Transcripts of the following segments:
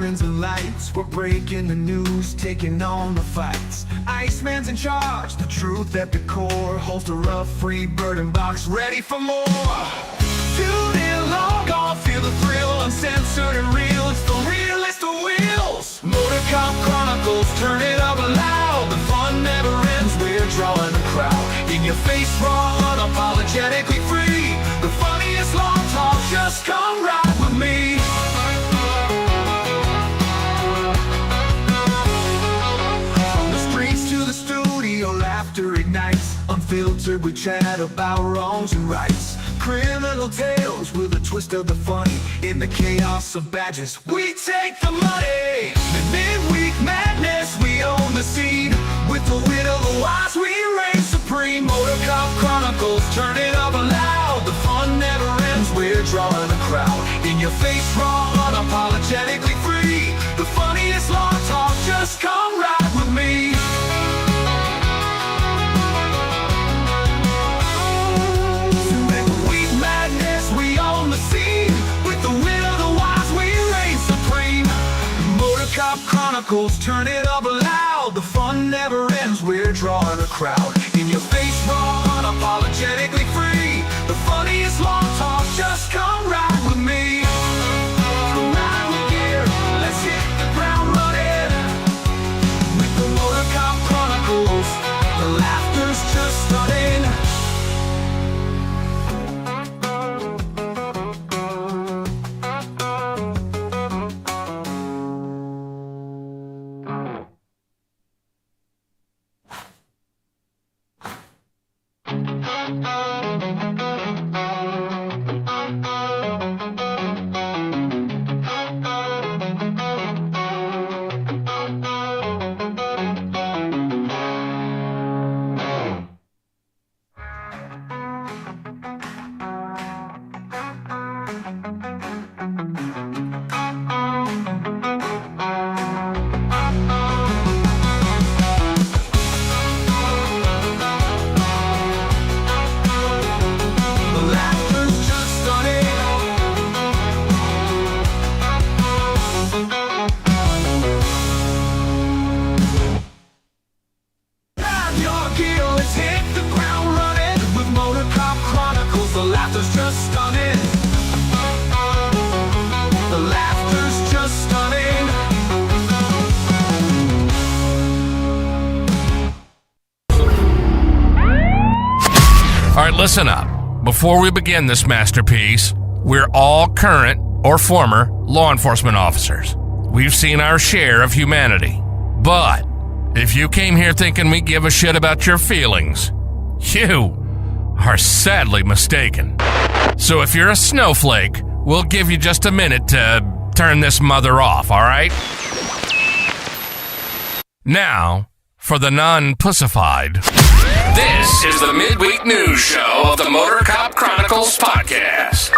sirens and lights. We're breaking the news, taking on the fights. Iceman's in charge, the truth at the core. Holstera, free bird and box, ready for more. Tune in, log on, feel the thrill. Uncensored and real, it's the realest of wheels. Motorcop Chronicles, turn it up loud. The fun never ends, we're drawing a crowd. In your face, raw, unapologetically free. The funniest long talk, just come ride with me. From the streets to the studio, laughter ignites. Unfiltered, we chat about wrongs and rights. Criminal tales with a twist of the funny. In the chaos of badges, we take the money. The midweek madness, we own the scene. With the wit of the wise, we reign supreme. Motorcop Chronicles, turn it up loud. The fun never ends, we're drawing a crowd. In your face, raw, unapologetically free. The funniest long talk, just come ride with me. Chronicles, turn it up loud. The fun never ends, we're drawing a crowd. In your face, raw, unapologetically free. The funniest long talk, just come ride with me. Come ride with gear, let's hit the ground running. With the Motorcop Chronicles, the laughter's just stunning. Listen up. Before we begin this masterpiece, we're all current or former law enforcement officers. We've seen our share of humanity. But if you came here thinking we give a shit about your feelings, you are sadly mistaken. So if you're a snowflake, we'll give you just a minute to turn this mother off, all right? Now, for the non-pussified. This is the midweek news show of the Motorcop Chronicles podcast.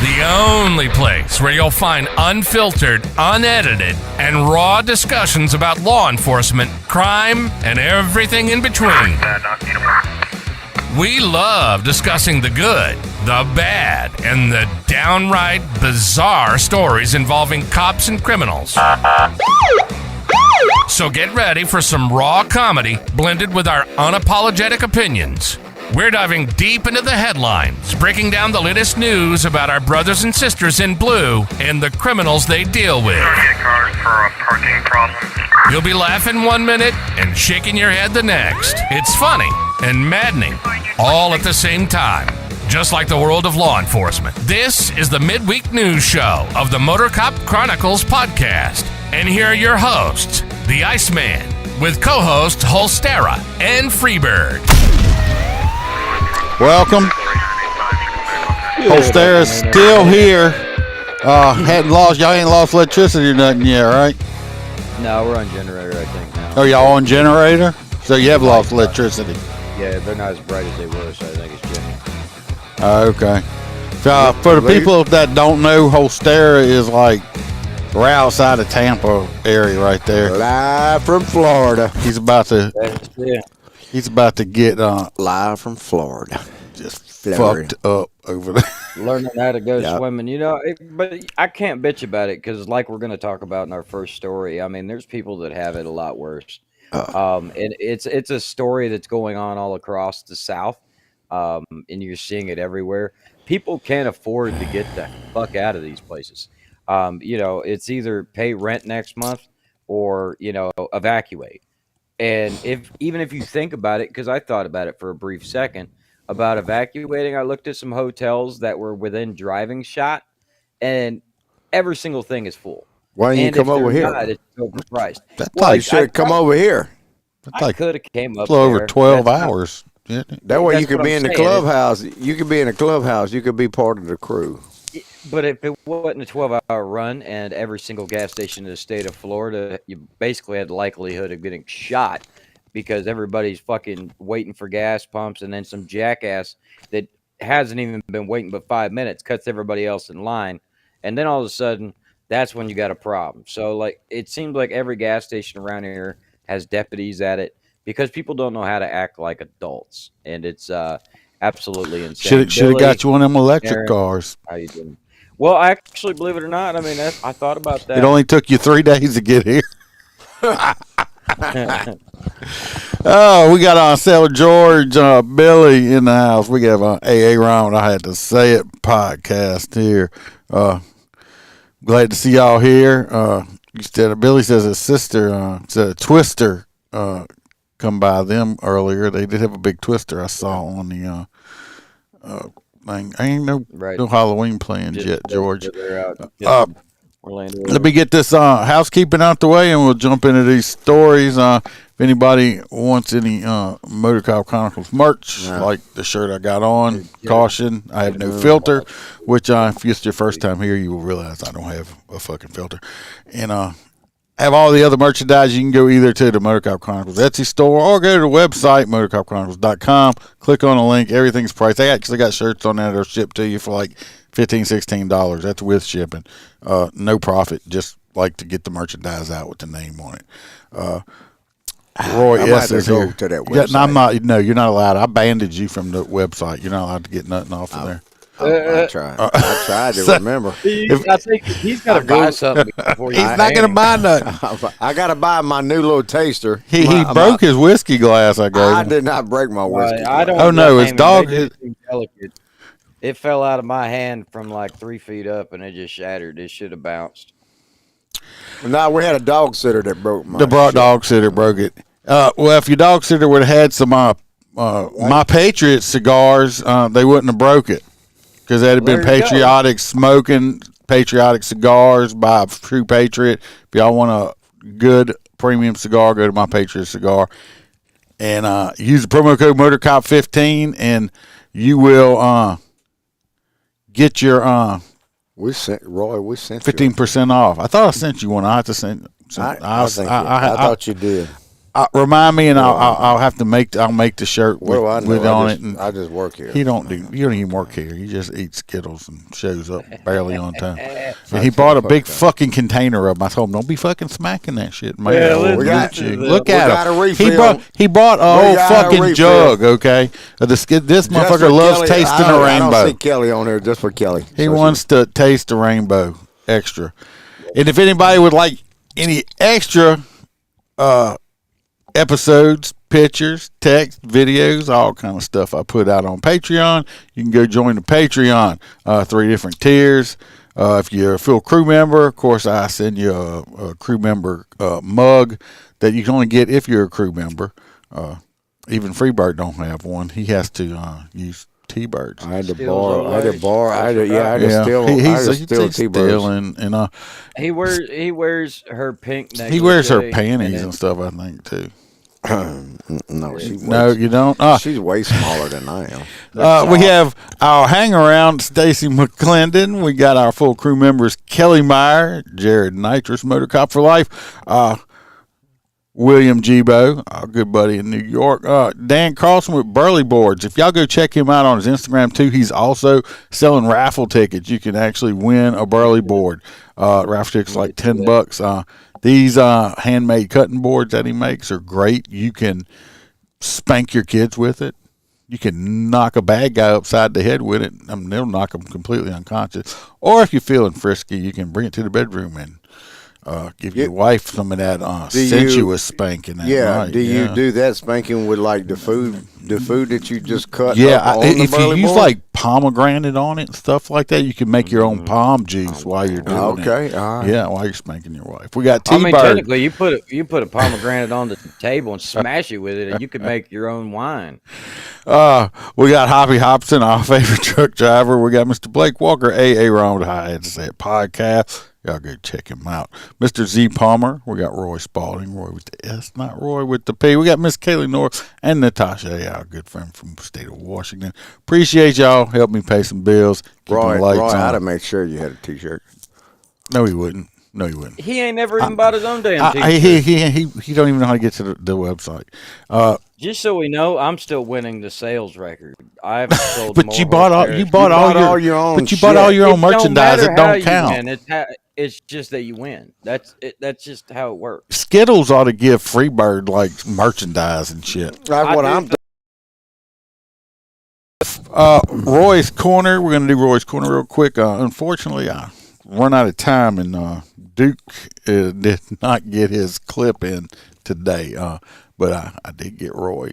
The only place where you'll find unfiltered, unedited, and raw discussions about law enforcement, crime, and everything in between. We love discussing the good, the bad, and the downright bizarre stories involving cops and criminals. So get ready for some raw comedy blended with our unapologetic opinions. We're diving deep into the headlines, breaking down the latest news about our brothers and sisters in blue and the criminals they deal with. Cars for a parking problem. You'll be laughing 1 minute and shaking your head the next. It's funny and maddening all at the same time, just like the world of law enforcement. This is the midweek news show of the Motorcop Chronicles podcast. And here are your hosts, the Iceman, with co-hosts Holstera and Freebird. Welcome. Holstera's still here. Y'all ain't lost electricity or nothing yet, right? No, we're on generator, I think, now. Oh, y'all on generator? So you have lost electricity. Yeah, they're not as bright as they were, so I think it's Jimmy. Okay. For the people that don't know, Holstera is like right outside of Tampa area right there. Live from Florida. He's about to He's about to get Live from Florida. just Florida. fucked up over there. Learning how to go Yep. swimming, but I can't bitch about it because, like we're going to talk about in our first story, I mean, there's people that have it a lot worse. And it's a story that's going on all across the South, and you're seeing it everywhere. People can't afford to get the fuck out of these places. It's either pay rent next month or evacuate. And even if you think about it, because I thought about it for a brief second about evacuating, I looked at some hotels that were within driving shot, and every single thing is full. Why didn't you And come if over they're here? not, it's overpriced. That's Well, like, You should have come over here. that's I like could have came a up little over there. 12 That's not- hours. Isn't it? That way That's you could what be I'm in the saying. clubhouse. You could be in the clubhouse. You could be part of the crew. But if it wasn't a 12-hour run and every single gas station in the state of Florida, you basically had the likelihood of getting shot because everybody's fucking waiting for gas pumps, and then some jackass that hasn't even been waiting but 5 minutes cuts everybody else in line, and then all of a sudden that's when you got a problem. So like it seems like every gas station around here has deputies at it because people don't know how to act like adults, and it's absolutely insane. Should have got you one of them electric Aaron, cars. How you doing? Well, actually, believe it or not, I mean, I thought about that. It only took you 3 days to get here. Oh, we got Sailor George, Billy in the house. We have AA Round. I had to say it podcast here. Glad to see y'all here. Billy says his sister said a twister come by them earlier. They did have a big twister I saw on the thing. I ain't no Halloween plans yet, George. They're out. Orlando. Let me get this housekeeping out the way, and we'll jump into these stories. If anybody wants any Motorcop Chronicles merch, like the shirt I got on, caution, I have no filter, which if it's your first time here, you will realize I don't have a fucking filter. And have all the other merchandise. You can go either to the Motorcop Chronicles Etsy store or go to the website, motorcopchronicles.com. Click on the link. Everything's priced. They actually got shirts on there that are shipped to you for like $15, $16. That's with shipping. No profit. Just like to get the merchandise out with the name on it. Roy I might S have is to go here. to that Yeah, no, I'm website. not. No, you're not allowed. I banded you from the website. You're not allowed to get nothing off of there. I tried to remember. I think he's got to buy something before He's not going to buy nothing. I got to buy my new little taster. He broke his whiskey glass. I gave I him. did not break my whiskey. I don't. Oh, no, I it's mean, dog- they just seem delicate. It fell out of my hand from like 3 feet up, and it just shattered. It should have bounced. No, we had a dog sitter that broke my The shit. dog sitter broke it. Well, if your dog sitter would have had some My Patriot cigars, they wouldn't have broke it because that had been There you go. patriotic smoking, patriotic cigars by a true patriot. If y'all want a good premium cigar, go to My Patriot Cigar and use the promo code MotorCop15 and you will get your We sent you 15% off. I thought I sent you one. I have to send. I thought you did. Remind me, and I'll have to make. I'll make the shirt with, Well, I know. with on it. And I just work here. you don't even work here. You just eat Skittles and shows up barely on time. And he bought a big fucking container of them. I told him, don't be fucking smacking that shit, man. Yeah, Or we get got- you. we Look got at a him. refill. He bought a whole got a fucking refill. jug. Okay, this Just motherfucker for loves Kelly. tasting a I don't rainbow. see Kelly on there just for Kelly. He So wants to taste the rainbow extra. And if anybody would like any extra episodes, pictures, text, videos, all kind of stuff I put out on Patreon, you can go join the Patreon. 3 different tiers. If you're a full crew member, of course, I send you a crew member mug that you can only get if you're a crew member. Even Freebird don't have one. He has to use T-Birds. I had to Steals borrow. all I had to those. borrow. I had to steal. He's T-birds. stealing, and He wears her pink necklace. he wears her panties and stuff, I think, too. No, No, you don't. she's way smaller than I am. We have our hang around, Stacy McClendon. We got our full crew members, Kelly Meyer, Jared Nitrous, Motorcop for Life, William Gibo, our good buddy in New York, Dan Carlson with Burley Boards. If y'all go check him out on his Instagram too, he's also selling raffle tickets. You can actually win a Burley board. Raffle tickets like $10. These handmade cutting boards that he makes are great. You can spank your kids with it. You can knock a bad guy upside the head with it. I mean, they'll knock them completely unconscious. Or if you're feeling frisky, you can bring it to the bedroom and give your wife some of that sensuous spanking. Do you do that spanking with like the food that you just cut? If you use like pomegranate on it and stuff like that, you can make your own palm juice while you're doing it. Okay, all right. Yeah, while you're spanking your wife. We got I mean, T-Bird. technically, you put a pomegranate on the table and smash it with it, and you could make your own wine. We got Hoppy Hobson, our favorite truck driver. We got Mr. Blake Walker, AA Wrong with I had to say it podcast. Y'all go check him out. Mr. Z Palmer. We got Roy Spalding. Roy with the S, not Roy with the P. We got Miss Kaylee North and Natasha, our good friend from the state of Washington. Appreciate y'all. Help me pay some bills. Roy, I'd have made sure you had a T-shirt. No, he wouldn't. He ain't never even bought his own damn T-shirt. He don't even know how to get to the website. Just so we know, I'm still winning the sales record. I haven't sold but more. You bought all your own. But you bought all your own merchandise. It don't count. It's just that you win. That's it. That's just how it works. Skittles ought to give Freebird like merchandise and shit. That's what I'm. Roy's Corner. We're gonna do Roy's Corner real quick. Unfortunately, I run out of time, and Duke did not get his clip in today. But I did get Roy.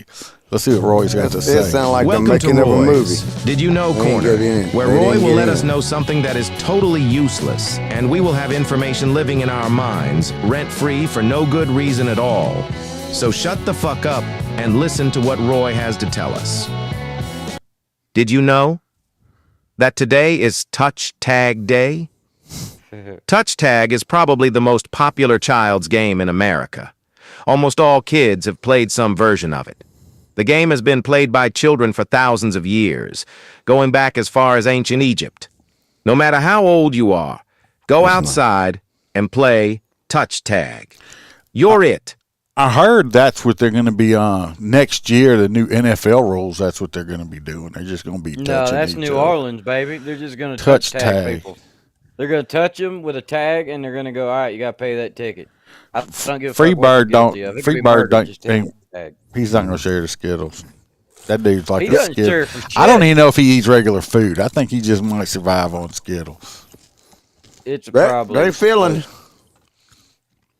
Let's see what Roy's got to say. It sounds like Welcome the making to of a Roy's movie. Did You Know Corner, where Roy will let us know something that is totally useless, and we will have information living in our minds, rent-free for no good reason at all. So shut the fuck up and listen to what Roy has to tell us. Did you know that today is Touch Tag Day? Touch Tag is probably the most popular child's game in America. Almost all kids have played some version of it. The game has been played by children for thousands of years, going back as far as ancient Egypt. No matter how old you are, go outside and play Touch Tag. You're it. I heard that's what they're going to be next year, the new NFL rules. That's what they're going to be doing. They're just going to be touching No, that's each New other. Orleans, baby. They're just going to touch tag people. They're going to touch them with a tag, and they're going to go, all right, you got to pay that ticket. I don't give a fuck what you're guilty of. Freebird don't. He's not going to share the Skittles. That dude's like a Skittle. I don't even know if he eats regular food. I think he just might survive on Skittles. It's a problem. They feeling.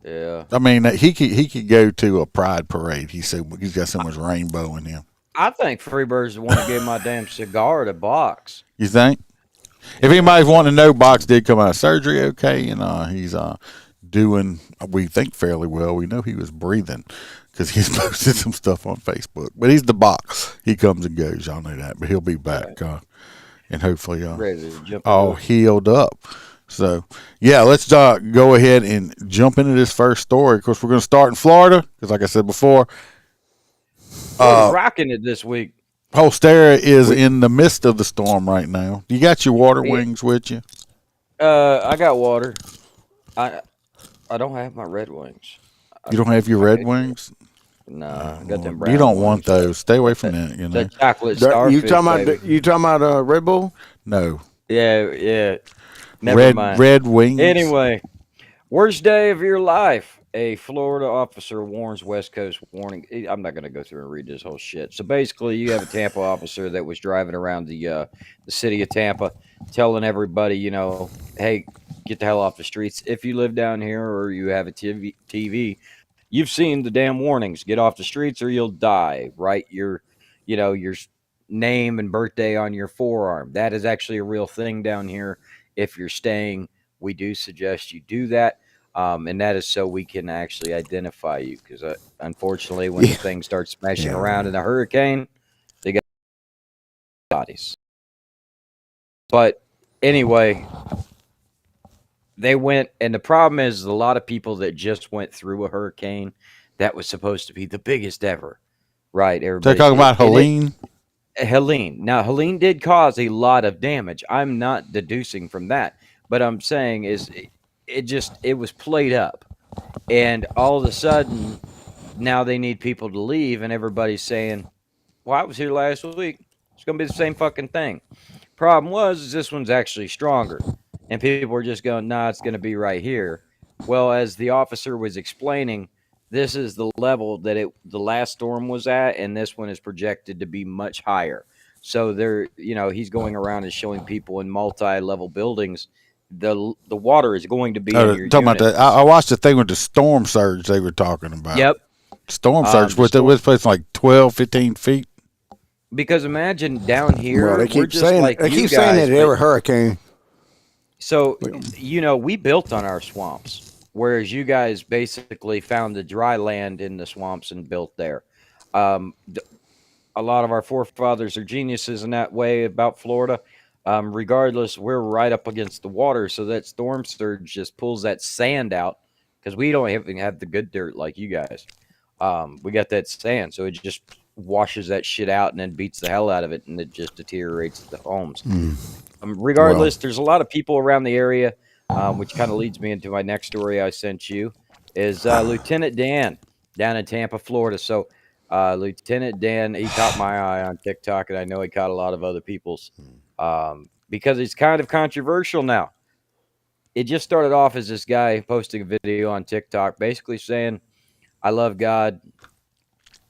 Yeah. I mean, he could go to a pride parade. He said he's got so much rainbow in him. I think Freebird's the one to give my damn cigar to Box. You think? If anybody's wanting to know, Box did come out of surgery okay, and he's doing, we think, fairly well. We know he was breathing because he's posted some stuff on Facebook. But he's the Box. He comes and goes. Y'all know that. But he'll be back and hopefully all healed up. So, yeah, let's go ahead and jump into this first story. Of course, we're going to start in Florida because, like I said before, rocking it this week. Holstera is in the midst of the storm right now. You got your water wings with you? I got water. I don't have my Red Wings. You don't have your Red Wings? No, I got them brown. You don't want wings. those. Stay away from that. You know. The chocolate starfish. You talking about Red Bull? No. Yeah. Never mind. Red Wings. Anyway, worst day of your life. A Florida officer warns West Coast warning. I'm not going to go through and read this whole shit. So basically, you have a Tampa officer that was driving around the city of Tampa, telling everybody, hey, get the hell off the streets. If you live down here or you have a TV, you've seen the damn warnings. Get off the streets or you'll die. Write your name and birthday on your forearm. That is actually a real thing down here. If you're staying, we do suggest you do that. And that is so we can actually identify you. Because unfortunately, when the thing starts smashing around in a hurricane, they got bodies. But anyway, they went, and the problem is a lot of people that just went through a hurricane that was supposed to be the biggest ever, right? They're talking about Helene. Helene. Now, Helene did cause a lot of damage. I'm not deducing from that, but I'm saying is it was played up, and all of a sudden now they need people to leave, and everybody's saying, "Well, I was here last week. It's going to be the same fucking thing." Problem was this one's actually stronger, and people were just going, "Nah, it's going to be right here." Well, as the officer was explaining, this is the level that the last storm was at, and this one is projected to be much higher. So he's going around and showing people in multi-level buildings the water is going to be in your talking units. about that. I watched the thing with the storm surge they were talking about. Yep. Storm surge with it was placed like 12, 15 feet. Because imagine down here, Well, they we're keep just saying like they you keep saying guys, that every hurricane. So, we built on our swamps, whereas you guys basically found the dry land in the swamps and built there. A lot of our forefathers are geniuses in that way about Florida. Regardless, we're right up against the water, so that storm surge just pulls that sand out because we don't even have the good dirt like you guys. We got that sand, so it just washes that shit out and then beats the hell out of it, and it just deteriorates the homes. Regardless, there's a lot of people around the area, which kind of leads me into my next story I sent you, is Lieutenant Dan down in Tampa, Florida. So Lieutenant Dan, he caught my eye on TikTok, and I know he caught a lot of other people's because it's kind of controversial now. It just started off as this guy posting a video on TikTok basically saying, I love God.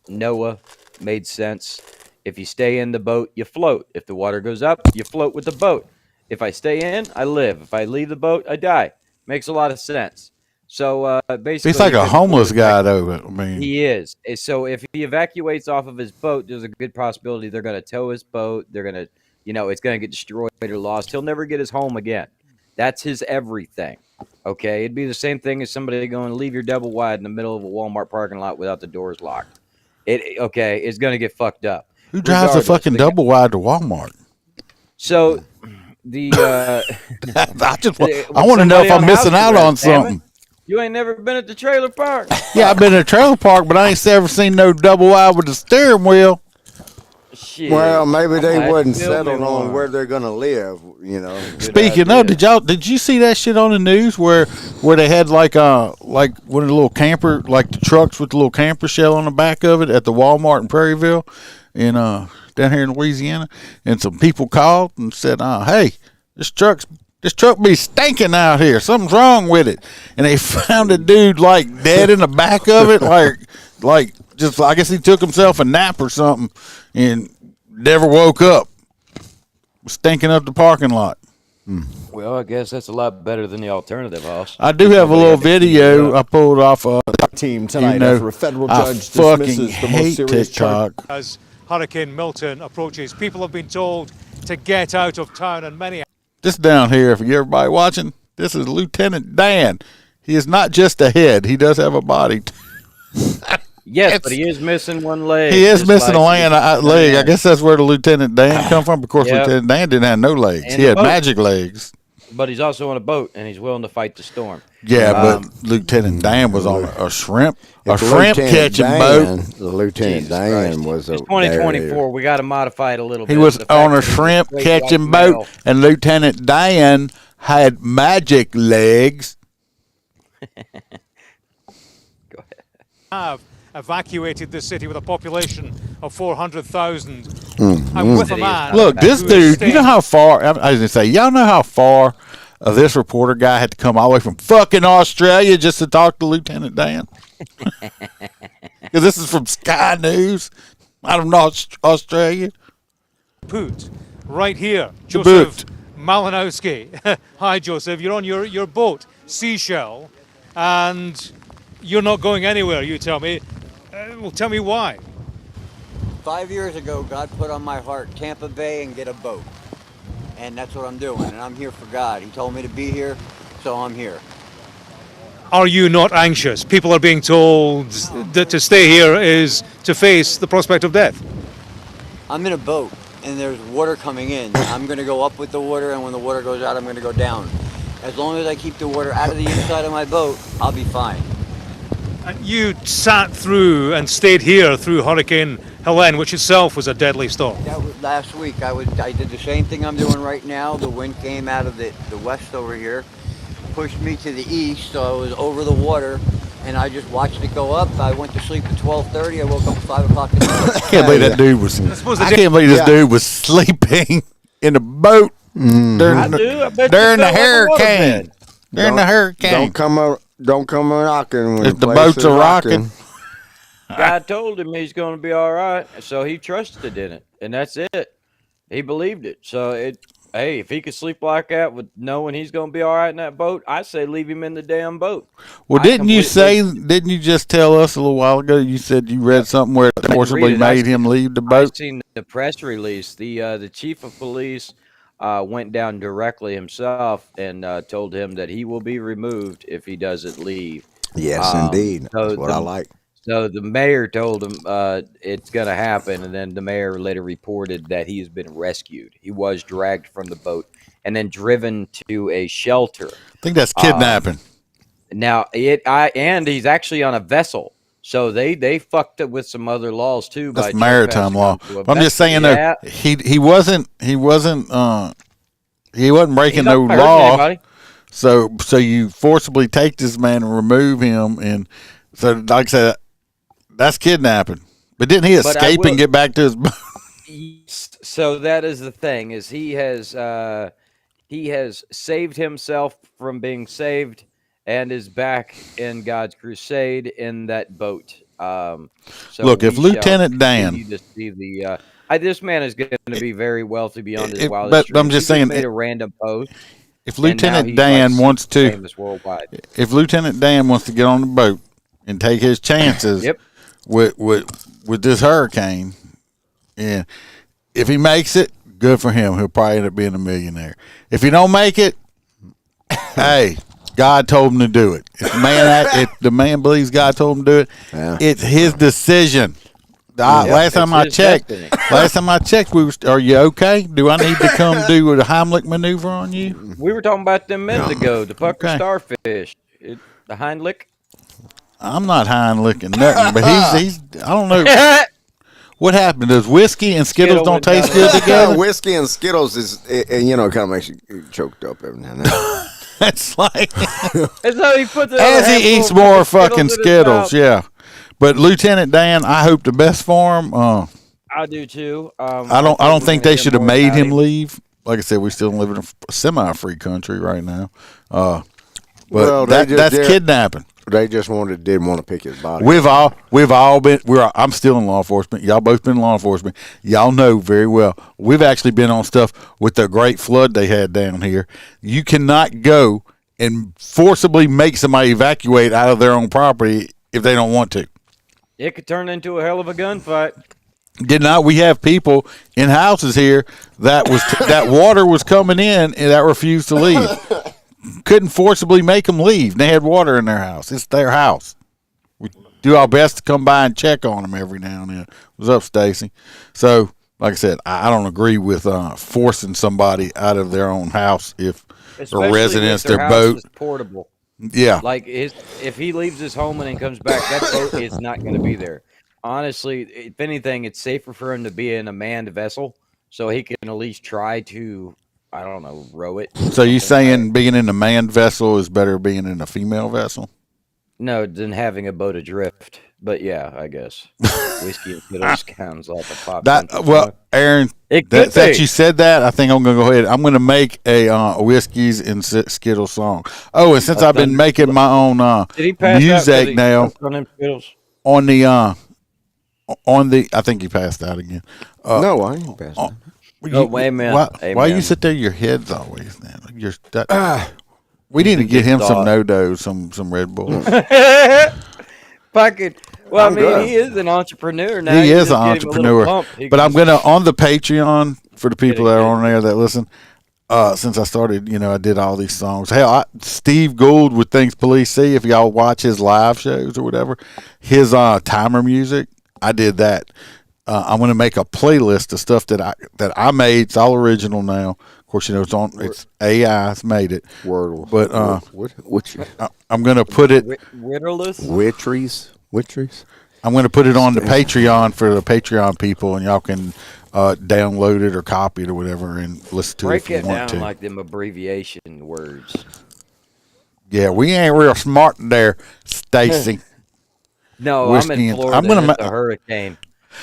Noah made sense. If you stay in the boat, you float. If the water goes up, you float with the boat. If I stay in, I live. If I leave the boat, I die. Makes a lot of sense. So basically, He's like a homeless guy, though. I mean, he is. So if he evacuates off of his boat, there's a good possibility they're going to tow his boat. They're going to, it's going to get destroyed or lost. He'll never get his home again. That's his everything. Okay, it'd be the same thing as somebody going to leave your double wide in the middle of a Walmart parking lot without the doors locked. It's going to get fucked up. Who drives a fucking double wide to Walmart? So the I want to know if I'm missing out on something. You ain't never been at the trailer park. Yeah, I've been at a trailer park, but I ain't ever seen no double wide with a steering wheel. Shit. Well, maybe they wasn't feel me settled on more. where they're gonna live. Speaking of, did you see that shit on the news where they had like one of the little camper, like the trucks with the little camper shell on the back of it at the Walmart in Prairieville, down here in Louisiana, and some people called and said, hey, this truck be stinking out here. Something's wrong with it. And they found a dude like dead in the back of it, like just I guess he took himself a nap or something and never woke up. Stinking up the parking lot. Well, I guess that's a lot better than the alternative, Hoss. I do have a little video I pulled off team tonight after a federal judge dismisses the most serious charge. As Hurricane Milton approaches, people have been told to get out of town, and many. This down here, for everybody watching, this is Lieutenant Dan. He is not just a head; he does have a body. Yes, but he is missing one leg. He is missing a leg. I guess that's where the Lieutenant Dan come from. Of course, Lieutenant Dan didn't have no legs. He had magic legs. But he's also on a boat, and he's willing to fight the storm. Yeah, but Lieutenant Dan was on a shrimp catching boat. The Lieutenant Dan was It's 2024. We got to modify it a little bit. He was on a shrimp catching boat, and Lieutenant Dan had magic legs. Go ahead. Have evacuated the city with a population of 400,000. I'm with a man. Look, this who is dude, you staying- know how far, I was going to say, y'all know how far this reporter guy had to come all the way from fucking Australia just to talk to Lieutenant Dan? Because this is from Sky News out of Australia. Put right here, Joseph Malinowski. Hi, Joseph. You're on your boat, Seashell, and you're not going anywhere, you tell me. Well, tell me why. 5 years ago, God put on my heart Tampa Bay and get a boat. And that's what I'm doing. And I'm here for God. He told me to be here, so I'm here. Are you not anxious? People are being told that to stay here is to face the prospect of death. I'm in a boat, and there's water coming in. I'm going to go up with the water, and when the water goes out, I'm going to go down. As long as I keep the water out of the inside of my boat, I'll be fine. And you sat through and stayed here through Hurricane Helene, which itself was a deadly storm. That was last week. I did the same thing I'm doing right now. The wind came out of the west over here, pushed me to the east, so I was over the water, and I just watched it go up. I went to sleep at 12:30. I woke up at 5 o'clock in the morning. I can't believe that dude was. I can't believe this dude was sleeping in a boat during the hurricane. During the hurricane. don't come knocking when if the boats are rocking. God told him he's going to be all right, so he trusted in it, and that's it. He believed it. So hey, if he could sleep like that with knowing he's going to be all right in that boat, I say leave him in the damn boat. Well, didn't you just tell us a little while ago? You said you read something where it forcibly made him leave the boat. I've seen the press release. The chief of police went down directly himself and told him that he will be removed if he doesn't leave. Yes, indeed. That's what I like. So the mayor told him it's going to happen, and then the mayor later reported that he has been rescued. He was dragged from the boat and then driven to a shelter. I think that's kidnapping. And he's actually on a vessel. So they fucked up with some other laws too. That's maritime law. I'm just saying though, he wasn't breaking no law. So you forcibly take this man and remove him, and so like I said, that's kidnapping. But didn't he escape and get back to his boat? So that is the thing: is he has saved himself from being saved, and is back in God's crusade in that boat. So look, if Lieutenant Dan, this man is going to be very wealthy beyond his wildest dreams. But I'm just saying, made a random post. If Lieutenant Dan wants to, if Lieutenant Dan wants to get on the boat and take his chances with this hurricane, yeah, if he makes it, good for him. He'll probably end up being a millionaire. If he don't make it, hey, God told him to do it. If the man believes God told him to do it, it's his decision. Last time I checked, are you okay? Do I need to come do a Heimlich maneuver on you? We were talking about them minutes ago. The fucking starfish, the Heimlich. I'm not Heimliching nothing, but he's. I don't know what happened. Does whiskey and Skittles don't taste good together? Whiskey and Skittles is, kind of makes you choked up every now and then. That's like as he eats more fucking Skittles, yeah. But Lieutenant Dan, I hope the best for him. I do too. I don't think they should have made him leave. Like I said, we still live in a semi-free country right now. But that's kidnapping. They just didn't want to pick his body. We've all been. I'm still in law enforcement. Y'all both been in law enforcement. Y'all know very well. We've actually been on stuff with the great flood they had down here. You cannot go and forcibly make somebody evacuate out of their own property if they don't want to. It could turn into a hell of a gunfight. Did not we have people in houses here that water was coming in and that refused to leave? Couldn't forcibly make them leave. They had water in their house. It's their house. We do our best to come by and check on them every now and then. What's up, Stacy? So, like I said, I don't agree with forcing somebody out of their own house if their residence, their boat, is portable. Yeah. Like if he leaves his home and then comes back, that boat is not going to be there. Honestly, if anything, it's safer for him to be in a manned vessel so he can at least try to, I don't know, row it. So you saying being in a manned vessel is better than being in a female vessel? No, than having a boat adrift. But yeah, I guess whiskey and Skittles sounds like a pop. Aaron, that you said that, I think I'm going to go ahead. I'm going to make a whiskeys and Skittles song. Oh, and since I've been making my own music now on the, I think he passed out again. No, I ain't passed out. Amen. Why you sit there? Your head's always there. We need to get him some no-dos, some Red Bull. Well, he is an entrepreneur now. He is an entrepreneur. But I'm going to, on the Patreon, for the people that are on there that listen, since I started, I did all these songs. Hell, Steve Gould with Things Police See, if y'all watch his live shows or whatever, his timer music, I did that. I'm going to make a playlist of stuff that I made. It's all original now. Of course, it's AI. It's made it. Wordle. But I'm going to put it. Witcheries. I'm going to put it on the Patreon for the Patreon people, and y'all can download it or copy it or whatever and listen to it if you want to. Break it down like them abbreviation words. Yeah, we ain't real smart there, Stacy. No, I'm in Florida. I'm gonna a hurricane.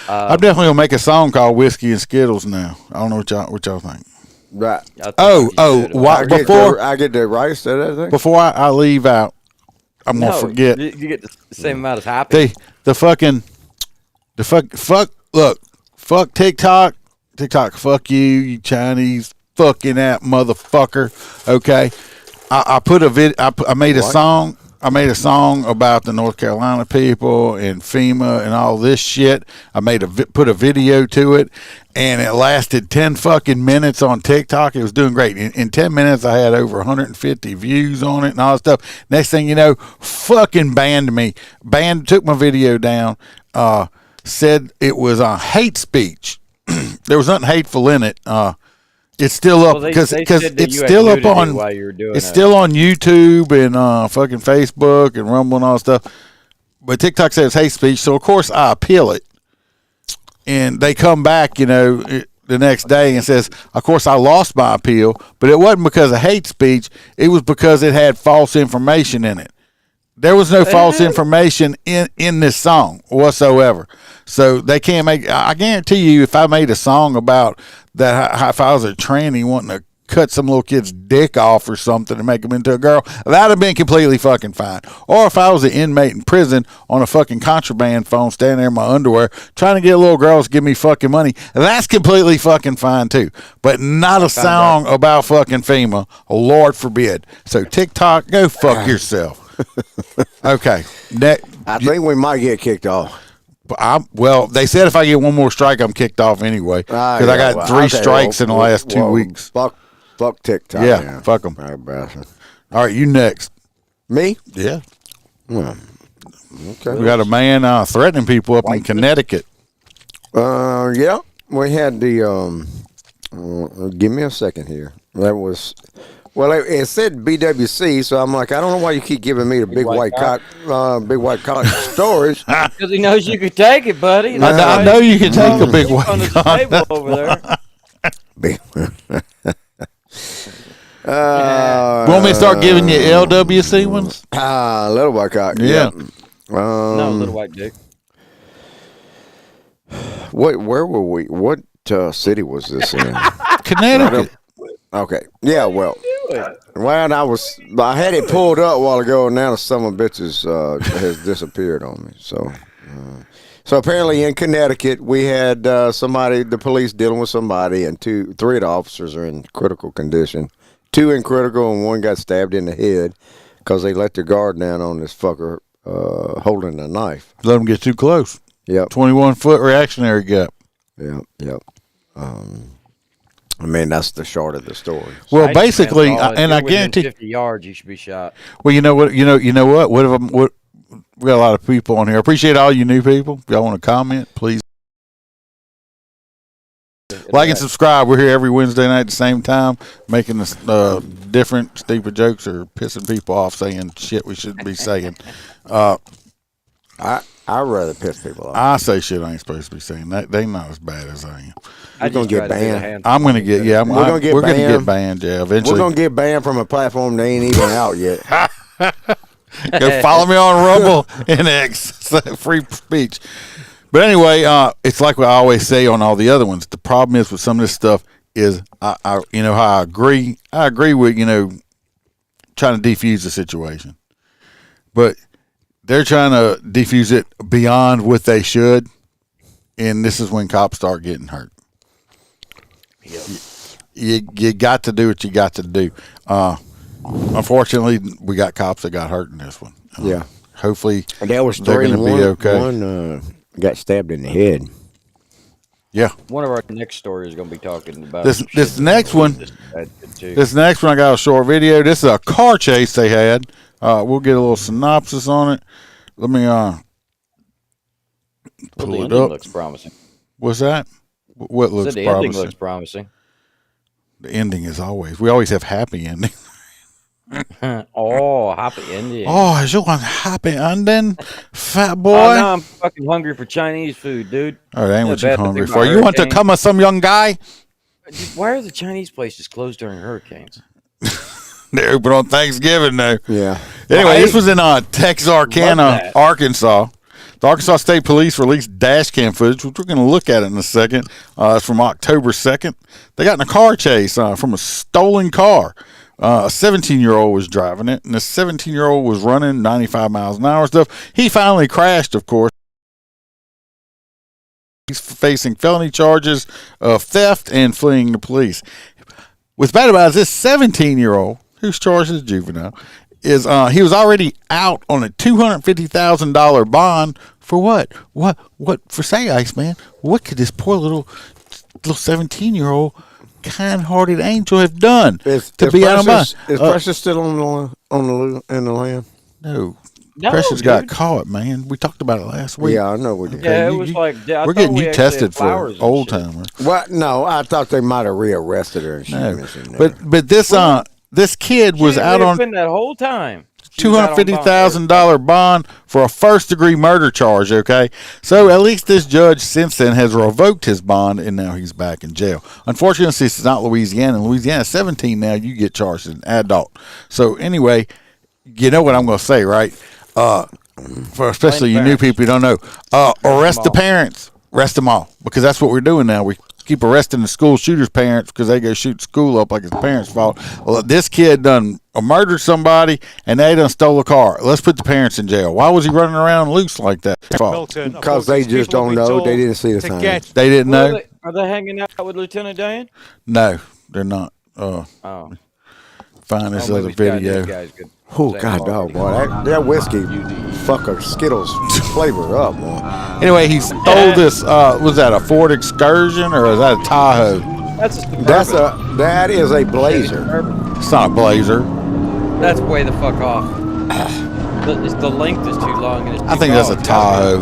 I'm definitely gonna make a song called "Whiskey and Skittles" now. I don't know what y'all think. Right. Before I get the rights to that thing. Before I leave out, I'm gonna forget. You get the same amount as happy. Fuck TikTok. TikTok, fuck you Chinese fucking app motherfucker. Okay, I put a vid. I made a song. I made a song about the North Carolina people and FEMA and all this shit. I put a video to it, and it lasted 10 fucking minutes on TikTok. It was doing great. In 10 minutes, I had over 150 views on it and all that stuff. Next thing you know, fucking banned me. Took my video down. Said it was hate speech. There was nothing hateful in it. It's still up because it's still up on. It's still on YouTube and fucking Facebook and Rumble and all that stuff. But TikTok says hate speech, so of course I appeal it, and they come back, the next day and says, of course I lost my appeal, but it wasn't because of hate speech. It was because it had false information in it. There was no false information in this song whatsoever. So they can't make. I guarantee you, if I made a song about that, if I was a tranny wanting to cut some little kid's dick off or something and make him into a girl, that'd have been completely fucking fine. Or if I was an inmate in prison on a fucking contraband phone, standing there in my underwear, trying to get little girls to give me fucking money, that's completely fucking fine too. But not a song about fucking FEMA. Lord forbid. So TikTok, go fuck yourself. Okay. I think we might get kicked off. Well, they said if I get one more strike, I'm kicked off anyway. Because I got 3 strikes in the last 2 weeks. Fuck TikTok. Yeah, fuck them. All right, you next. Me? Yeah. Okay. We got a man threatening people up in Connecticut. Yeah. We had the. Give me a second here. That was. Well, it said BWC, so I'm like, I don't know why you keep giving me the big white cock stories. Because he knows you could take it, buddy. I know you can take a big white on the cock. table over there. Want me to start giving you LWC ones? Little white cock. Yeah. No, little white dick. Where were we? What city was this in? Connecticut. Okay. Yeah. Well, I had it pulled up a while ago, and now the son of a bitches has disappeared on me. So apparently in Connecticut, we had the police dealing with somebody, and 3 of the officers are in critical condition. 2 in critical, and 1 got stabbed in the head because they let their guard down on this fucker holding a knife. Let them get too close. Yep. 21-foot reactionary gap. Yep. I mean, that's the short of the story. Well, basically, and I guarantee 50 yards, you should be shot. Well, you know what? We got a lot of people on here. I appreciate all you new people. If y'all want to comment, please like and subscribe. We're here every Wednesday night at the same time, making this different stupid jokes or pissing people off, saying shit we shouldn't be saying. I'd rather piss people off. I say shit I ain't supposed to be saying. They not as bad as I am. We're gonna get banned. I'm gonna get we're gonna get banned. Yeah, eventually. We're gonna get banned from a platform that ain't even out yet. Go follow me on Rumble and X. Free speech. But anyway, it's like what I always say on all the other ones. The problem is with some of this stuff is how I agree with trying to defuse the situation, but they're trying to defuse it beyond what they should, and this is when cops start getting hurt. Yep. You got to do what you got to do. Unfortunately, we got cops that got hurt in this one. Yeah. Hopefully, there was 3 they're going to be okay. One got stabbed in the head. Yeah. One of our next stories is going to be talking about this next one. This next one, I got a short video. This is a car chase they had. We'll get a little synopsis on it. Let me pull it up. Looks promising. What's that? What looks the promising? Ending looks promising. The ending is we always have happy ending. Oh, happy ending. Oh, is you want happy ending, fat boy? Oh, now I'm fucking hungry for Chinese food, dude. Oh, that ain't what you're hungry for. You want to come with some young guy? Why are the Chinese places closed during hurricanes? They're open on Thanksgiving, though. Yeah. Anyway, this was in Texarkana, Arkansas. The Arkansas State Police released dash cam footage, which we're going to look at in a second. It's from October 2nd. They got in a car chase from a stolen car. A 17-year-old was driving it, and the 17-year-old was running 95 miles an hour and stuff. He finally crashed, of course. He's facing felony charges of theft and fleeing the police. What's bad about it is this 17-year-old, who's charged as juvenile, is he was already out on a $250,000 bond for what? What for say, Iceman? What could this poor little 17-year-old kind-hearted angel have done to be out of bond? Is Precious still in the land? No. No, Precious dude. got caught, man. We talked about it last week. Yeah, I know we did. Yeah, it was like we're getting you tested for old timers. What? No, I thought they might have rearrested her. And she No, was in there. but this kid was out on that whole time. $250,000 bond for a first-degree murder charge. Okay, so at least this judge since then has revoked his bond, and now he's back in jail. Unfortunately, this is not Louisiana. In Louisiana, 17 now you get charged as an adult. So anyway, you know what I'm going to say, right? For especially you new people, you don't know. Arrest the parents. Arrest them all, because that's what we're doing now. We keep arresting the school shooters' parents because they go shoot school up like it's the parents' fault. Well, this kid done murdered somebody and they done stole a car. Let's put the parents in jail. Why was he running around loose like that? Milton, Because they just don't know. They didn't see the sign. They didn't know? Are they hanging out with Lieutenant Dan? No, they're not. Find this other video. Oh, God, dog, boy. That whiskey fucker Skittles flavor up, boy. Anyway, he stole this, was that a Ford Excursion or is that a Tahoe? That is a Blazer. It's not a Blazer. That's way the fuck off. The length is too long. And it's I think that's a Tahoe.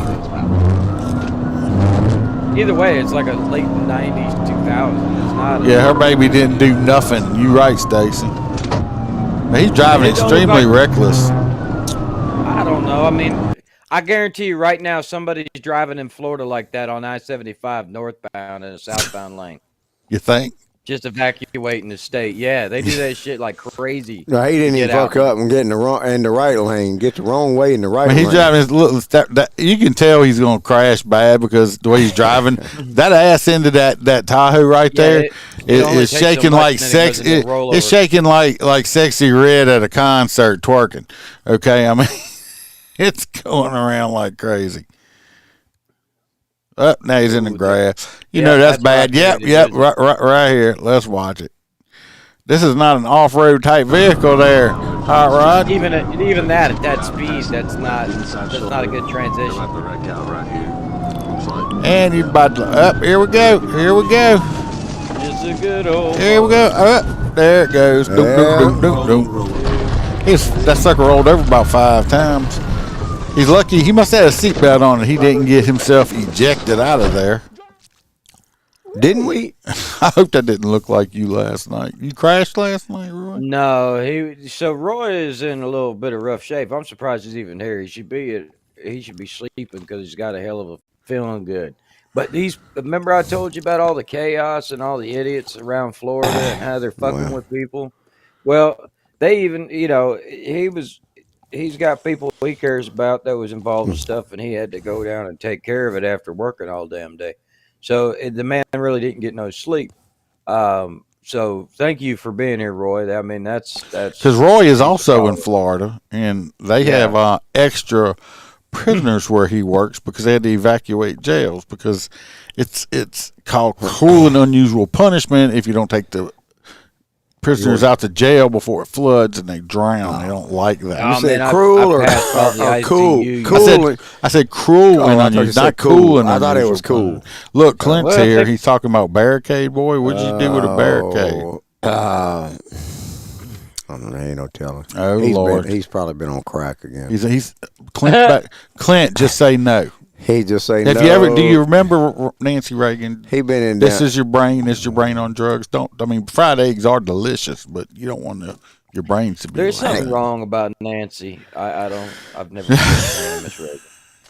Either way, it's like a late 90s, 2000s. It's not. Yeah, her baby didn't do nothing. You right, Stacy. He's driving extremely reckless. I don't know. I mean, I guarantee you right now somebody's driving in Florida like that on I-75 northbound in a southbound lane. You think? Just evacuating the state. Yeah, they do that shit like crazy. No, he didn't even fuck up and get in the right lane. Get the wrong way in the right lane. He's driving his little you can tell he's going to crash bad because the way he's driving. That ass into that Tahoe right there is shaking like sex. It's shaking like Sexy Red at a concert twerking. Okay, I mean, it's going around like crazy. Oh, now he's in the grass. You know that's bad. Yep, right here. Let's watch it. This is not an off-road type vehicle there, Hot Rod. Even that at that speed, that's not a good transition. And he's about to up. Here we go. It's a good old. Here we go. Up. There it goes. That sucker rolled over about 5 times. He's lucky. He must have had a seatbelt on and he didn't get himself ejected out of there. Didn't we? I hope that didn't look like you last night. You crashed last night, Roy? No, so Roy is in a little bit of rough shape. I'm surprised he's even here. He should be sleeping because he's got a hell of a feeling good. But remember I told you about all the chaos and all the idiots around Florida and how they're fucking with people? Well, they even, he's got people he cares about that was involved in stuff, and he had to go down and take care of it after working all damn day. So the man really didn't get no sleep. So thank you for being here, Roy. I mean, that's because Roy is also in Florida, and they have extra prisoners where he works because they had to evacuate jails because it's called cruel and unusual punishment if you don't take the prisoners out to jail before it floods and they drown. They don't like that. You said cruel or cool? I said cruel and unusual, not cool and unusual. I thought it was cool. Look, Clint's here. He's talking about barricade, boy. What'd you do with a barricade? I don't know. Ain't no telling. Oh, Lord. He's probably been on crack again. He's Clint, just say no. He just say no. Do you remember Nancy Reagan? He been in. This is your brain. This is your brain on drugs. Fried eggs are delicious, but you don't want your brains to be. There's something wrong about Nancy. I've never seen Miss Reagan.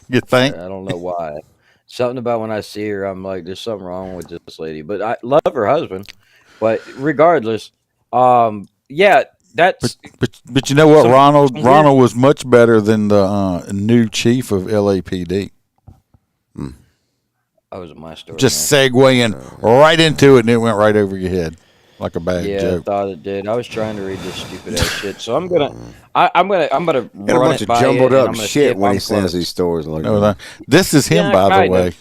You think? I don't know why. Something about when I see her, I'm like, there's something wrong with this lady. But I love her husband. But regardless, that's. But you know what, Ronald was much better than the new chief of LAPD. That was my story. Just segueing right into it, and it went right over your head. like a bad Yeah, joke. I thought it did. I was trying to read this stupid ass shit, so I'm gonna run a bunch it of by jumbled you, and up I'm gonna see shit if when I'm he sends close. these stories like No, that. this is him, Yeah, by the kind way. of.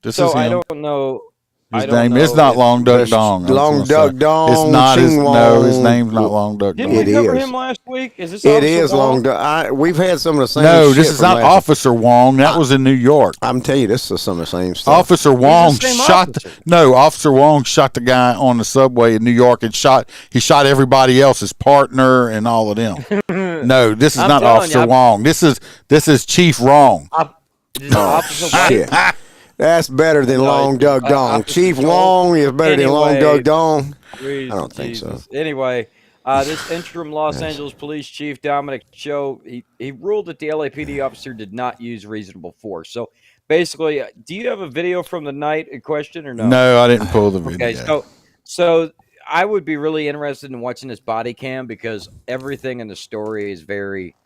This So is him. I don't know. His name is not Long Duck Dong. Long Duck Dong. It's not his. Ching No, his Wong. name's not Long Duck Dong. Didn't we cover is. him last week? Is this It Officer is Wong? Long Duck. We've had some of the same. No, shit this is from not last- Officer Wong. That was in New York. I'm telling you, this is some of the same stuff. Officer Wong same shot. officer. Officer Wong shot the guy on the subway in New York and he shot everybody else, his partner and all of them. No, this is I'm not telling Officer you, Wong. This is Chief Wrong. Officer Wong. Shit. That's better than Long Duck Dong. Officer Chief Joel. Wong is better than Long Anyway, Duck Dong. I don't think so. Anyway, this interim Los Angeles Police Chief Dominic Cho, he ruled that the LAPD officer did not use reasonable force. So basically, do you have a video from the night in question or no? No, I didn't pull the video. Okay, so I would be really interested in watching this body cam because everything in the story is very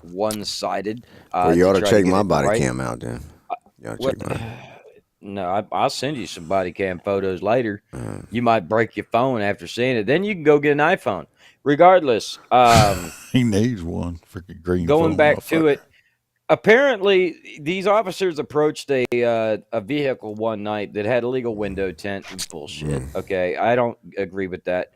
one-sided. Well, you ought to try check get my it body right. cam out then. You ought to check mine. No, I'll send you some body cam photos later. You might break your phone after seeing it. Then you can go get an iPhone. Regardless, He needs one. Freaking green. going phone, back to motherfucker. it, apparently these officers approached a vehicle one night that had illegal window tint and bullshit. Okay, I don't agree with that.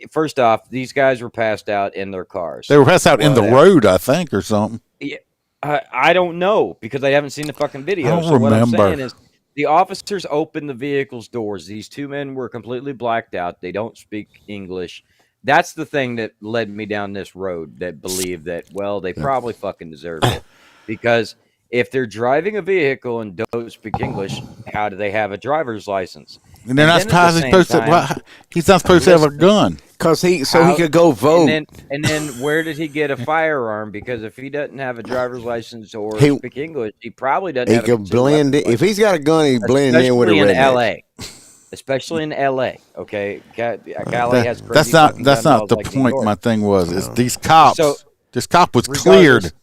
First off, these guys were passed out in their cars. They were passed out in the road, I think, or something. Yeah, I don't know because I haven't seen the fucking video. I don't so what I'm remember. saying is the officers opened the vehicle's doors. These two men were completely blacked out. They don't speak English. That's the thing that led me down this road that believed that, well, they probably fucking deserve it. Because if they're driving a vehicle and don't speak English, how do they have a driver's license? And they're not then at the supposed same to. time- Well, he's not supposed to have a gun. Cause he could go vote. And then where did he get a firearm? Because if he doesn't have a driver's license or He- speak English, he probably doesn't He have a could concealed blend weapons in. If he's got a gun, he's blending in with a Especially in redneck. LA. Especially in LA. Okay. Cali has crazy That's not. fucking That's gun not laws the like New point. York. My thing was is these cops. So, this cop was regardless- cleared.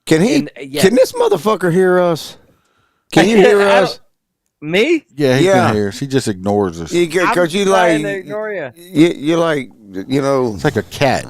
Can he? And, yeah. Can this motherfucker hear us? Can you hear I us? Me? Yeah, he Yeah. can hear us. He just ignores us. Because you trying like to ignore you. you like It's like a cat.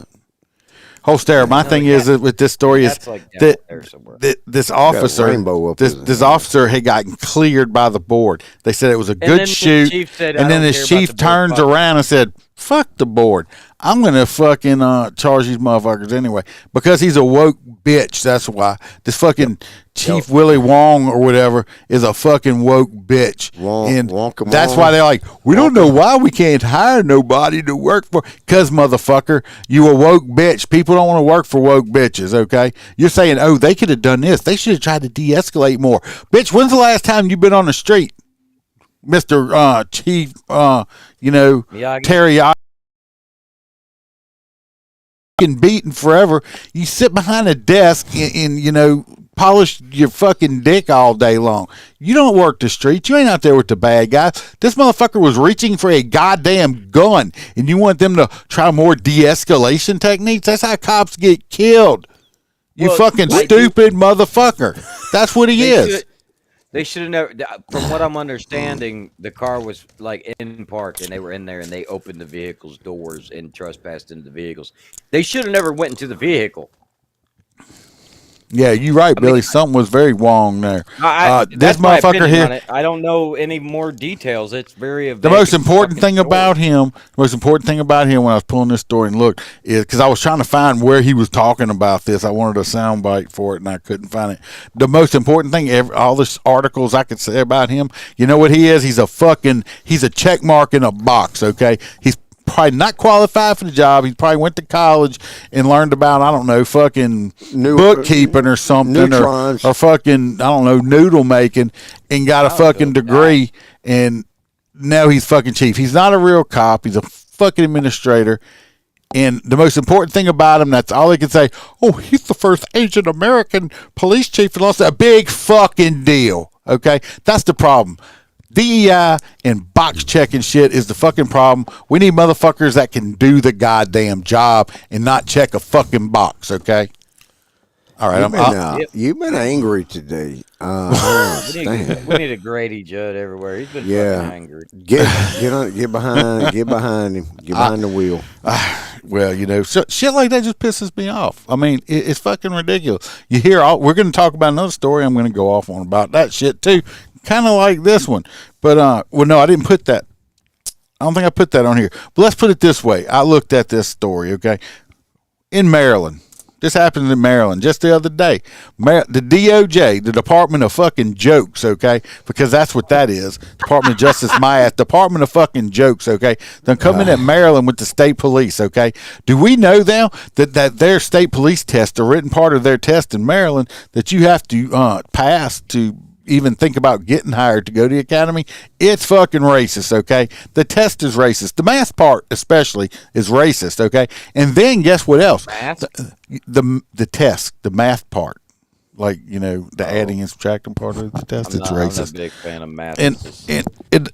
Holstera. My thing is that with this story is That's like down that, there somewhere. this officer, rainbow up this his- officer had gotten cleared by the board. They said it was a then good the shoot, chief said, and "I then don't the care about chief the board, turns fuck." around and said, "Fuck the board. I'm gonna fucking charge these motherfuckers anyway because he's a woke bitch. That's why this fucking Chief Willie Wong or whatever is a fucking woke bitch, and that's why they're like, we don't know why we can't hire nobody to work for. Cause motherfucker, you a woke bitch. People don't want to work for woke bitches. Okay, you're saying, oh, they could have done this. They should have tried to de-escalate more. Bitch, when's the last time you've been on the street, Mr. Chief? Miyagi. Terry. Beaten forever. You sit behind a desk and polish your fucking dick all day long. You don't work the streets. You ain't out there with the bad guys. This motherfucker was reaching for a goddamn gun, and you want them to try more de-escalation techniques? That's how cops get killed. You Well, fucking like- stupid motherfucker. That's what he is. They should have never. From what I'm understanding, the car was like in park, and they were in there, and they opened the vehicle's doors and trespassed into the vehicles. They should have never went into the vehicle. Yeah, you're right, Billy. Something was very wrong there. This That's my motherfucker opinion here. on it. I don't know any more details. It's very The most important thing about him, when I was pulling this story and looked, is because I was trying to find where he was talking about this. I wanted a soundbite for it, and I couldn't find it. The most important thing, all the articles I could say about him, you know what he is? He's a check mark in a box, okay? He's probably not qualified for the job. He probably went to college and learned about, I don't know, fucking bookkeeping or something, or fucking, I don't know, noodle making, and got a fucking degree, and now he's fucking chief. He's not a real cop. He's a fucking administrator. And the most important thing about him, that's all they can say, oh, he's the first Asian American police chief in Los Angeles. A big fucking deal, okay? That's the problem. DEI and box checking shit is the fucking problem. We need motherfuckers that can do the goddamn job and not check a fucking box, okay? All right, you've been angry today. We need a Grady Judd everywhere. He's been fucking angry. Get behind him. Get behind the wheel. Well, shit like that just pisses me off. I mean, it's fucking ridiculous. You hear we're going to talk about another story. I'm going to go off on about that shit too, kind of like this one. But no, I didn't put that. I don't think I put that on here. But let's put it this way. I looked at this story. Okay, in Maryland. This happened in Maryland just the other day. The DOJ, the Department of fucking Jokes, okay? Because that's what that is. Department of Justice, Department of fucking Jokes, okay? They're coming at Maryland with the state police, okay? Do we know now that their state police test, a written part of their test in Maryland, that you have to pass to even think about getting hired to go to the academy? It's fucking racist, okay? The test is racist. The math part especially is racist, okay? And then guess what else? Math? The test, the math part, like the adding and subtracting part of the test, it's racist. I'm a big fan of math.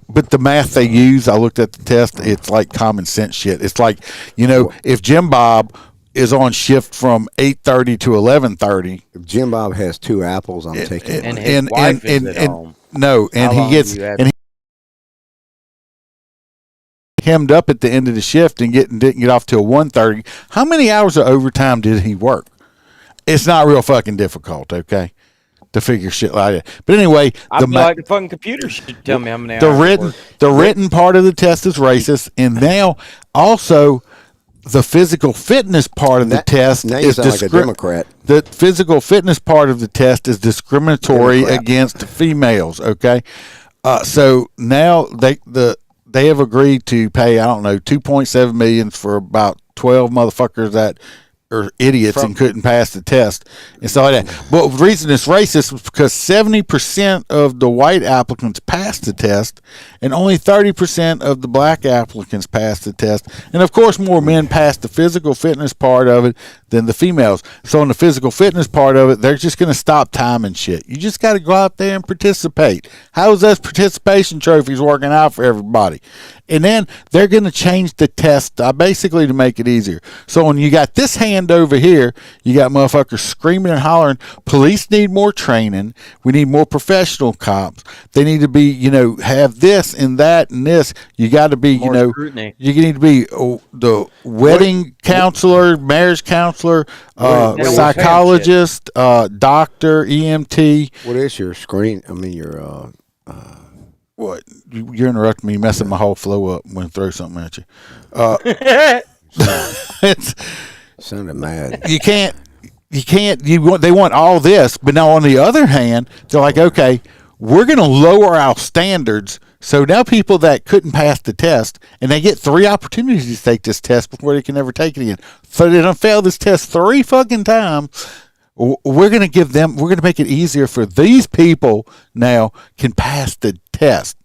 But the math they use, I looked at the test, it's like common sense shit. It's like if Jim Bob is on shift from 8:30 to 11:30. If Jim Bob has 2 apples, I'm taking it. And his wife is at home. No, and he gets hemmed up at the end of the shift and didn't get off till 1:30. How many hours of overtime did he work? It's not real fucking difficult, okay, to figure shit like that. But anyway, I feel like the fucking computer should tell me how many hours. The written part of the test is racist, and now also the physical fitness part of the test is like a Democrat. The physical fitness part of the test is discriminatory against females. Okay, so now they have agreed to pay $2.7 million for about 12 motherfuckers that are idiots and couldn't pass the test and stuff like that. But the reason it's racist is because 70% of the white applicants passed the test and only 30% of the black applicants passed the test. And of course, more men passed the physical fitness part of it than the females. So in the physical fitness part of it, they're just going to stop time and shit. You just got to go out there and participate. How's those participation trophies working out for everybody? And then they're going to change the test basically to make it easier. So when you got this hand over here, you got motherfuckers screaming and hollering, police need more training. We need more professional cops. They need to be, have this and that and this. You got to be, scrutiny. You need to be the wedding counselor, marriage counselor, psychologist, doctor, EMT. What is your screen? I mean, your What? You're interrupting me, messing my whole flow up. I'm going to throw something at you. It's sounded mad. You can't. They want all this, but now on the other hand, they're like, okay, we're going to lower our standards. So now people that couldn't pass the test, and they get 3 opportunities to take this test before they can ever take it again. So they don't fail this test 3 fucking times. We're going to make it easier for these people now can pass the test.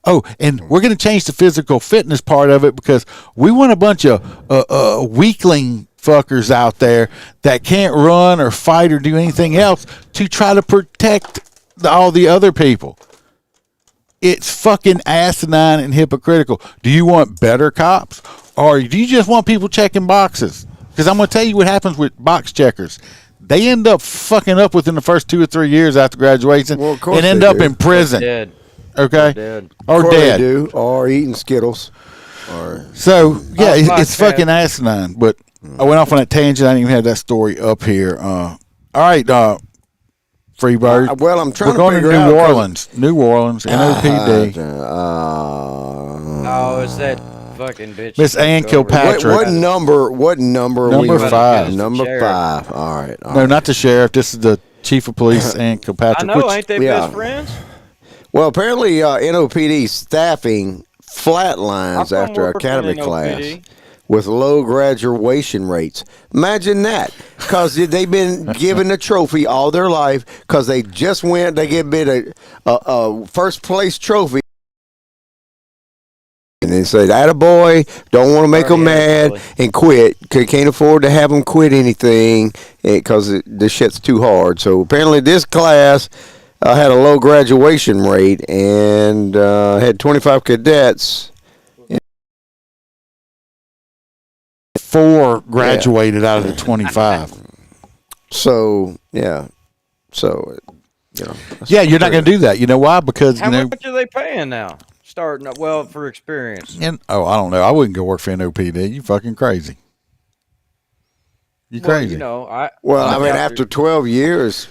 Oh, and we're going to change the physical fitness part of it because we want a bunch of weakling fuckers out there that can't run or fight or do anything else to try to protect all the other people. It's fucking asinine and hypocritical. Do you want better cops or do you just want people checking boxes? Because I'm going to tell you what happens with box checkers. They end up fucking up within the first 2 or 3 years after graduation and end up in prison. Dead. Okay? Or dead. They do, or eating Skittles. So, yeah, it's fucking asinine. But I went off on that tangent. I didn't even have that story up here. All right, Freebird. Well, I'm trying We're to going to New Orleans, NOPD. It's that fucking bitch. Miss Ann Kilpatrick. What number? Number 5. Number 5. All right. No, not the sheriff. This is the chief of police, Ann Kilpatrick. I know, ain't they best friends? Well, apparently NOPD staffing flatlines after academy class with low graduation rates. Imagine that, because they've been given a trophy all their life because they just went. They get a first place trophy. And they said, attaboy, don't want to make them mad and quit. Can't afford to have them quit anything because the shit's too hard. So apparently this class had a low graduation rate and had 25 cadets. 4 graduated out of the 25. So yeah, so you know. Yeah, you're not going to do that. You know why? Because How much are they paying now? Starting up, well, for experience. I don't know. I wouldn't go work for NOPD. You fucking crazy. You crazy. I mean, after 12 years,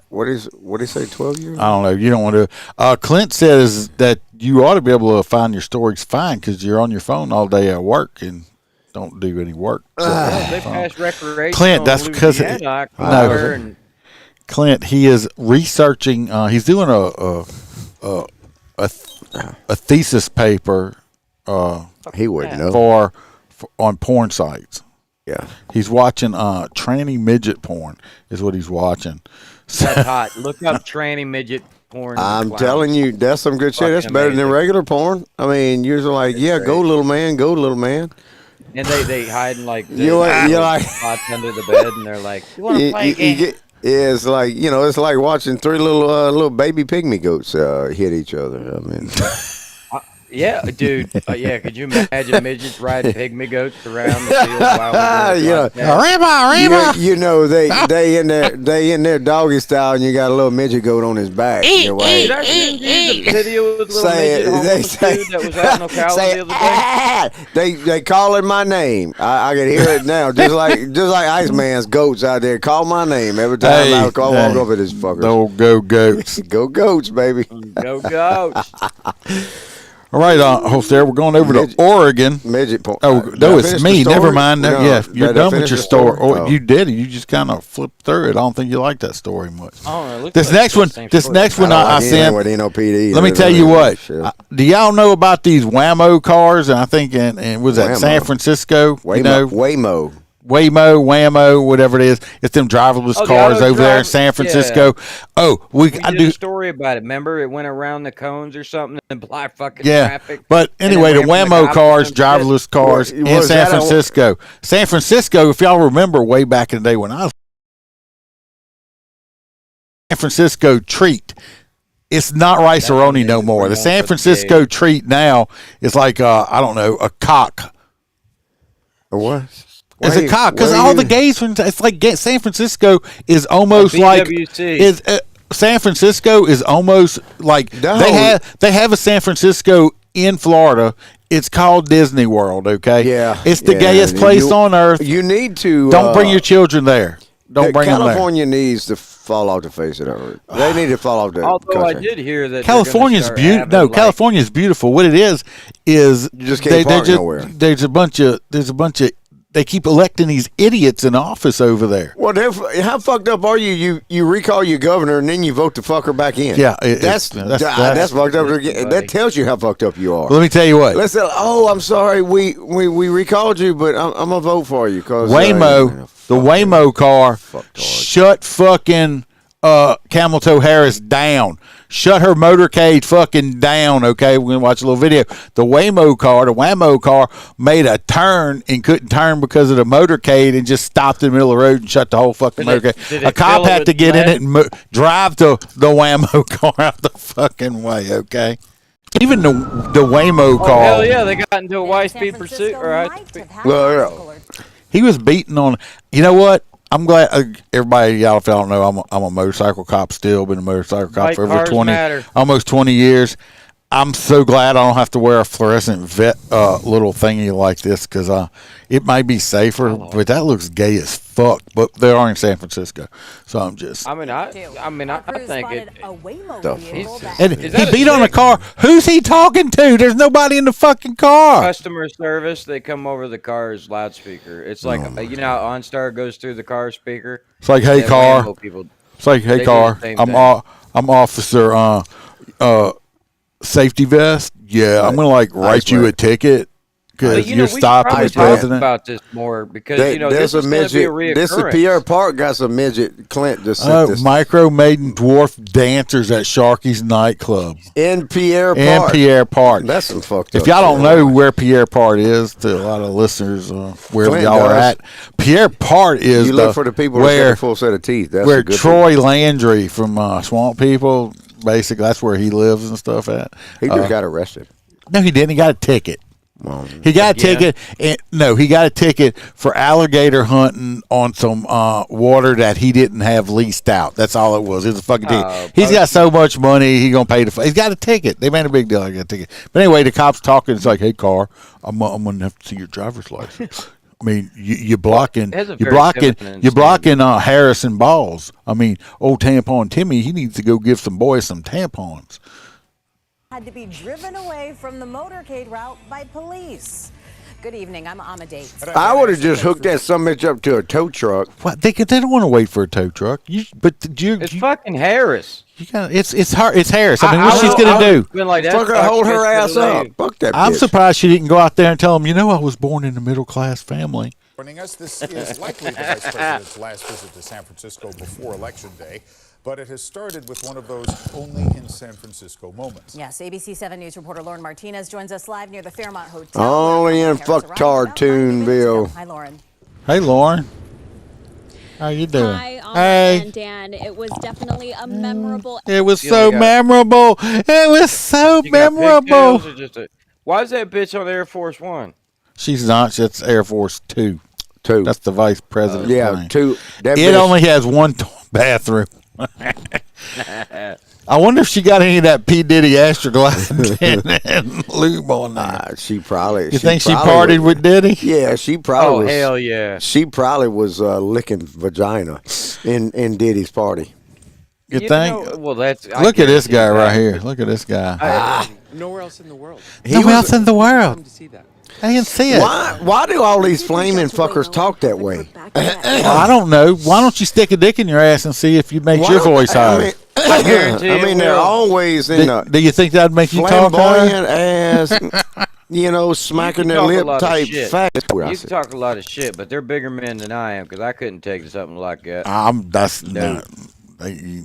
what do you say? 12 years? I don't know. You don't want to. Clint says that you ought to be able to find your stories fine because you're on your phone all day at work and don't do any work. So, they pass recreation. Clint, that's because Clint, he is researching. He's doing a thesis paper. He wouldn't know for on porn sites. Yeah, he's watching tranny midget porn. Is what he's watching. That's hot. Look up tranny midget porn. I'm telling you, that's some good shit. That's better than regular porn. I mean, you're like, go little man, go little man. And they hide in like you're like spots under the bed, and they're like, "You want to play a game?" It's like it's like watching three little baby pygmy goats hit each other. I mean, yeah, dude. Could you imagine midgets riding pygmy goats around the field while they in their doggy style, and you got a little midget goat on his back. Did I send you the video with the little midget homeless dude that was out in Ocala the other day? They calling my name. I can hear it now, just like Iceman's goats out there call my name every time I walk over this fucker. Go goats, go goats, baby, go goats. All right, Holstera, we're going over to Oregon. Midget porn. Oh, no, it's me. Never mind. No, you're done with your story. You did it. You just kind of flipped through it. I don't think you like that story much. This next one I sent. Let me tell you what. Do y'all know about these Waymo cars? And I think in was that San Francisco? Waymo, whatever it is. It's them driverless cars over there in San Francisco. Yeah. We did a story about it. Remember, it went around the cones or something and blocked fucking traffic. But anyway, the Waymo cars, driverless cars in San Francisco. San Francisco, if y'all remember way back in the day when I was San Francisco treat. It's not rice-a-roni no more. The San Francisco treat now is like, I don't know, a cock. A what? It's a cock because all the gays from it's like San Francisco is almost like San Francisco is almost like they have a San Francisco in Florida. It's called Disney World. Okay, it's the gayest place on earth. You need to don't bring your children there. Don't bring them there. California needs to fall off the face of the earth. They need to fall off the. Although country. I did hear that California's beautiful. No, California's beautiful. What it is you just can't park nowhere. There's a bunch of. They keep electing these idiots in office over there. Well, how fucked up are you? You recall your governor and then you vote the fucker back in. Yeah, that's fucked up. That tells you how fucked up you are. Well, let me tell you what. Let's say, I'm sorry, we recalled you, but I'm gonna vote for you because Waymo, the Waymo car, shut fucking Camel Toe Harris down. Shut her motorcade fucking down, okay? We're going to watch a little video. The Waymo car made a turn and couldn't turn because of the motorcade and just stopped in the middle of the road and shut the whole fucking motorcade. A cop had to get in it and drive the Waymo car out the fucking way, okay? Even the Waymo car. Hell yeah, they got into a high-speed pursuit. He was beating on, you know what? I'm glad everybody, y'all, if y'all don't know, I'm a motorcycle cop still. Been a motorcycle cop for over almost 20 years. I'm so glad I don't have to wear a fluorescent little thingy like this because it might be safer, but that looks gay as fuck. But they are in San Francisco, so I'm just. I think it. And he beat on a car. Who's he talking to? There's nobody in the fucking car. Customer service. They come over the car's loudspeaker. It's like how OnStar goes through the car speaker. It's like, hey car. It's like, hey car. I'm officer. Safety vest? Yeah, I'm gonna write you a ticket because you're stopping the president. About this more because this is going to be a reoccurrence. This is Pierre Park got some midget. Clint just micro maiden dwarf dancers at Sharky's nightclub in Pierre Park. That's some fucked up. If y'all don't know where Pierre Park is, to a lot of listeners, wherever y'all are at, Pierre Park is you look for the people where have a full set of teeth. That's where Troy Landry from Swamp People. Basically, that's where he lives and stuff at. He just got arrested. No, he didn't. He got a ticket. Well, he got a ticket. No, he got a ticket for alligator hunting on some water that he didn't have leased out. That's all it was. It was a fucking ticket. He's got so much money, he's gonna pay the. He's got a ticket. They made a big deal. I got a ticket. But anyway, the cops talking. It's like, hey, car, I'm gonna have to see your driver's license. I mean, you're blocking Harrison Balls. I mean, old tampon Timmy, he needs to go give some boys some tampons. Had to be driven away from the motorcade route by police. Good evening, I'm Amadate. I would have just hooked that summit up to a tow truck. What? They don't want to wait for a tow truck. It's fucking Harris. It's Harris. I mean, what's she's gonna do? Fuck her, hold her ass up. Fuck that bitch. I'm surprised she didn't go out there and tell him, I was born in a middle class family. Joining us, this is likely the Vice President's last visit to San Francisco before Election Day, but it has started with one of those only in San Francisco moments. Yes, ABC 7 News reporter Lauren Martinez joins us live near the Fairmont Hotel. Only in fucktard Toonville. Hi, Lauren. Hey, Lauren. How you doing? Hi, and Dan. It was definitely a memorable. It was so memorable. It was so memorable. Why is that bitch on Air Force One? She's not. It's Air Force Two. That's the vice president. Yeah, two. It only has one bathroom. I wonder if she got any of that P. Diddy Astroglide and lube on there. She probably. You think she partied with Diddy? Yeah, she probably. Oh, hell yeah. She probably was licking vagina in Diddy's party. You think? Well, that's. Look at this guy right here. Look at this guy. Nowhere else in the world. Nowhere else in the world. I didn't see it. Why do all these flaming fuckers talk that way? Well, I don't know. Why don't you stick a dick in your ass and see if you make your voice higher? I guarantee I mean, they're always in the. Do you think that'd make you talk flamboyant ass, smacking their lip type fat? You can talk a lot of shit, but they're bigger men than I am because I couldn't take something like that.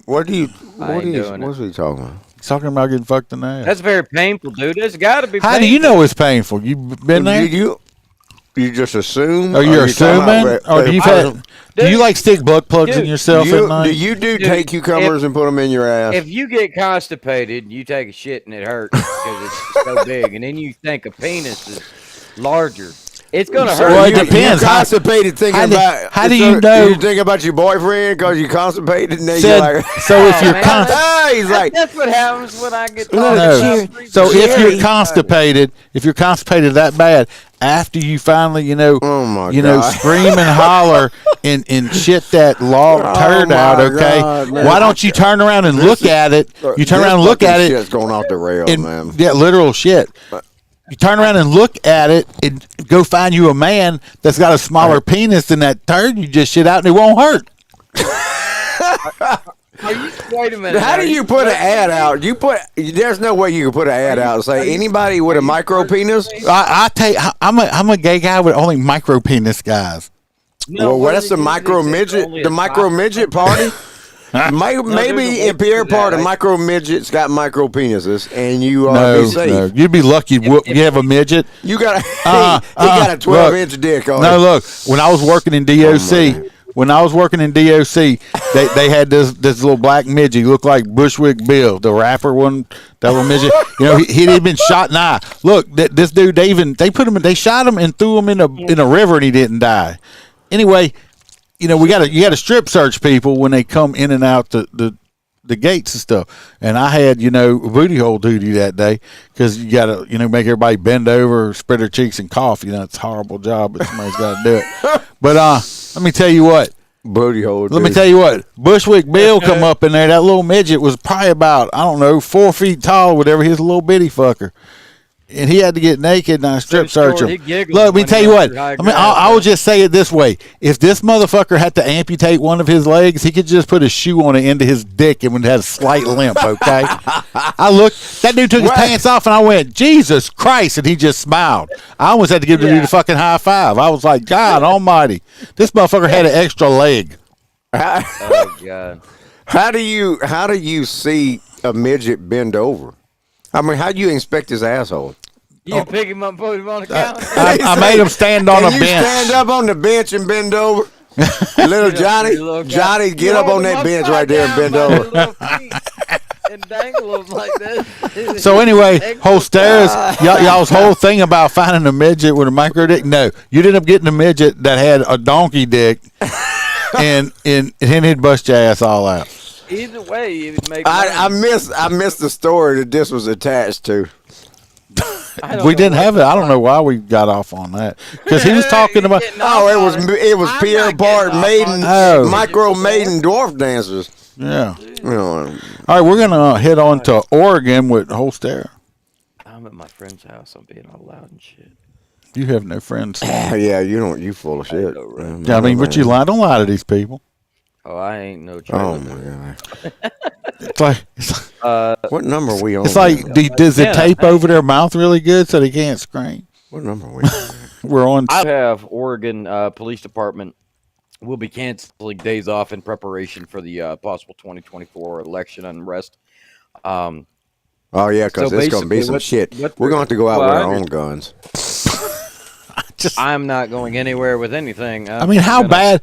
What's he talking about? He's talking about getting fucked in the ass. That's very painful, dude. It's got to be painful. How do you know it's painful? You been there? You just assume? Are you assuming? Or do you like stick butt plugs in yourself at night? Do you take cucumbers and put them in your ass? If you get constipated, you take a shit and it hurts because it's so big, and then you think a penis is larger. It's gonna hurt. Well, it depends. You're constipated thinking about. How do you know? You think about your boyfriend because you constipated, and then you're like, so if you're constipated, he's like, that's what happens when I get. No. So if you're constipated, that bad, after you finally, scream and holler and shit that log turd out, okay? God, why don't you turn around and look at it? You turn around and look at it. Shit's going off the rails, man. Yeah, literal shit. You turn around and look at it and go find you a man that's got a smaller penis than that turd you just shit out and it won't hurt. Wait a minute. How do you put an ad out? There's no way you can put an ad out and say anybody with a micro penis. I'm a gay guy with only micro penis guys. No, well, that's the micro midget. The micro midget party. Maybe in Pierre part, the micro midgets got micro penises, and you be safe. No, you'd be lucky. You have a midget. You got he got a 12-inch dick on. No, look. When I was working in DOC, they had this little black midget. He looked like Bushwick Bill, the rapper one. That little midget. He'd been shot in the eye. Look, this dude. They shot him and threw him in a river, and he didn't die. Anyway. You got to strip search people when they come in and out the gates and stuff. And I had, booty hole duty that day because you got to, make everybody bend over, spread their cheeks and cough. It's a horrible job, but somebody's got to do it. But let me tell you what. Booty hole duty. Let me tell you what. Bushwick Bill come up in there. That little midget was probably about, 4 feet tall, whatever, his little bitty fucker. And he had to get naked and I strip search him. Look, let me tell you what. I will just say it this way. If this motherfucker had to amputate one of his legs, he could just put a shoe on the end of his dick and would have a slight limp, okay? That dude took his pants off and I went, Jesus Christ, and he just smiled. I almost had to give the dude a fucking high five. I was like, God almighty. This motherfucker had an extra leg. Oh, God. How do you see a midget bend over? I mean, how do you inspect his asshole? You pick him up and put him on the counter? I made him stand on a bench. Can you stand up on the bench and bend over? Little Johnny, get up on that bench right there and bend over. and dangle them like this. So anyway, Holstera's y'all's whole thing about finding a midget with a micro dick. No, you ended up getting a midget that had a donkey dick, and he'd bust your ass all out. Either way, you would make. I missed the story that this was attached to. We didn't have it. I don't know why we got off on that because he was talking about. It was Pierre Bart maiden micro maiden dwarf dancers. Yeah. All right, we're gonna head on to Oregon with Holstera. I'm at my friend's house. I'm being all loud and shit. You have no friends. Yeah, you full of shit. Yeah, I mean, but you lie. Don't lie to these people. Oh, I ain't no. Oh my god. It's like what number are we on? It's like, does it tape over their mouth really good so they can't scream? What number are we on? We're on. I have Oregon Police Department will be canceling days off in preparation for the possible 2024 election unrest. Oh yeah, because there's going to be some shit. We're going to have to go out with our own guns. I'm not going anywhere with anything. I mean, how bad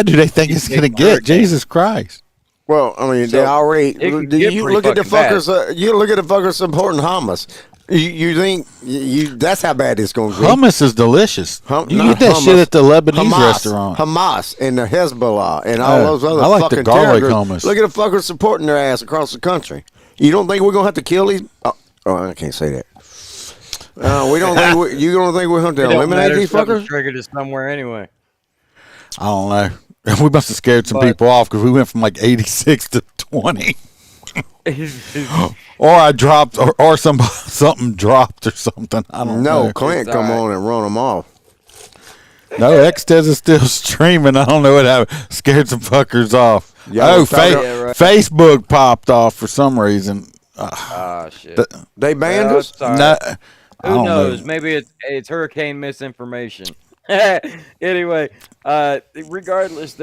do they think it's going to get? Jesus Christ! Well, I mean, they already. You look at the fuckers. You look at the fuckers supporting Hamas. You think that's how bad it's going to be? Hummus is delicious. You get that shit at the Lebanese restaurant. Hamas and the Hezbollah and all those other I like fucking the garlic terrorists. hummus. Look at the fuckers supporting their ass across the country. You don't think we're going to have to kill these? Oh, I can't say that. We don't think you don't think we're going to eliminate these fuckers? Triggered us somewhere anyway. I don't know. We must have scared some people off because we went from like 86 to 20. Or I dropped, or something dropped or something. I don't know. No, Clint come on and run them off. No, Xtez is still streaming. I don't know what happened. Scared some fuckers off. Facebook popped off for some reason. Shit. They banned us? No, who knows? Maybe it's hurricane misinformation. Anyway, regardless,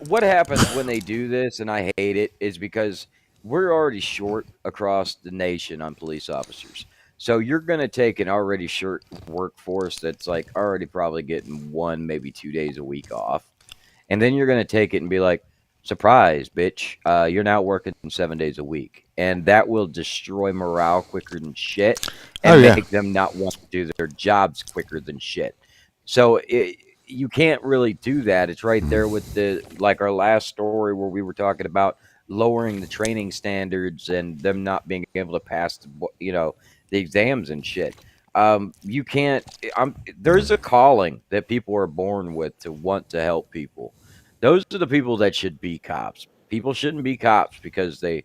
what happens when they do this, and I hate it, is because we're already short across the nation on police officers. So you're going to take an already short workforce that's like already probably getting 1, maybe 2 days a week off. And then you're going to take it and be like, surprise, bitch, you're now working 7 days a week. And that will destroy morale quicker than shit and make them not want to do their jobs quicker than shit. So you can't really do that. It's right there with our last story where we were talking about lowering the training standards and them not being able to pass, the exams and shit. You can't. There's a calling that people are born with to want to help people. Those are the people that should be cops. People shouldn't be cops because I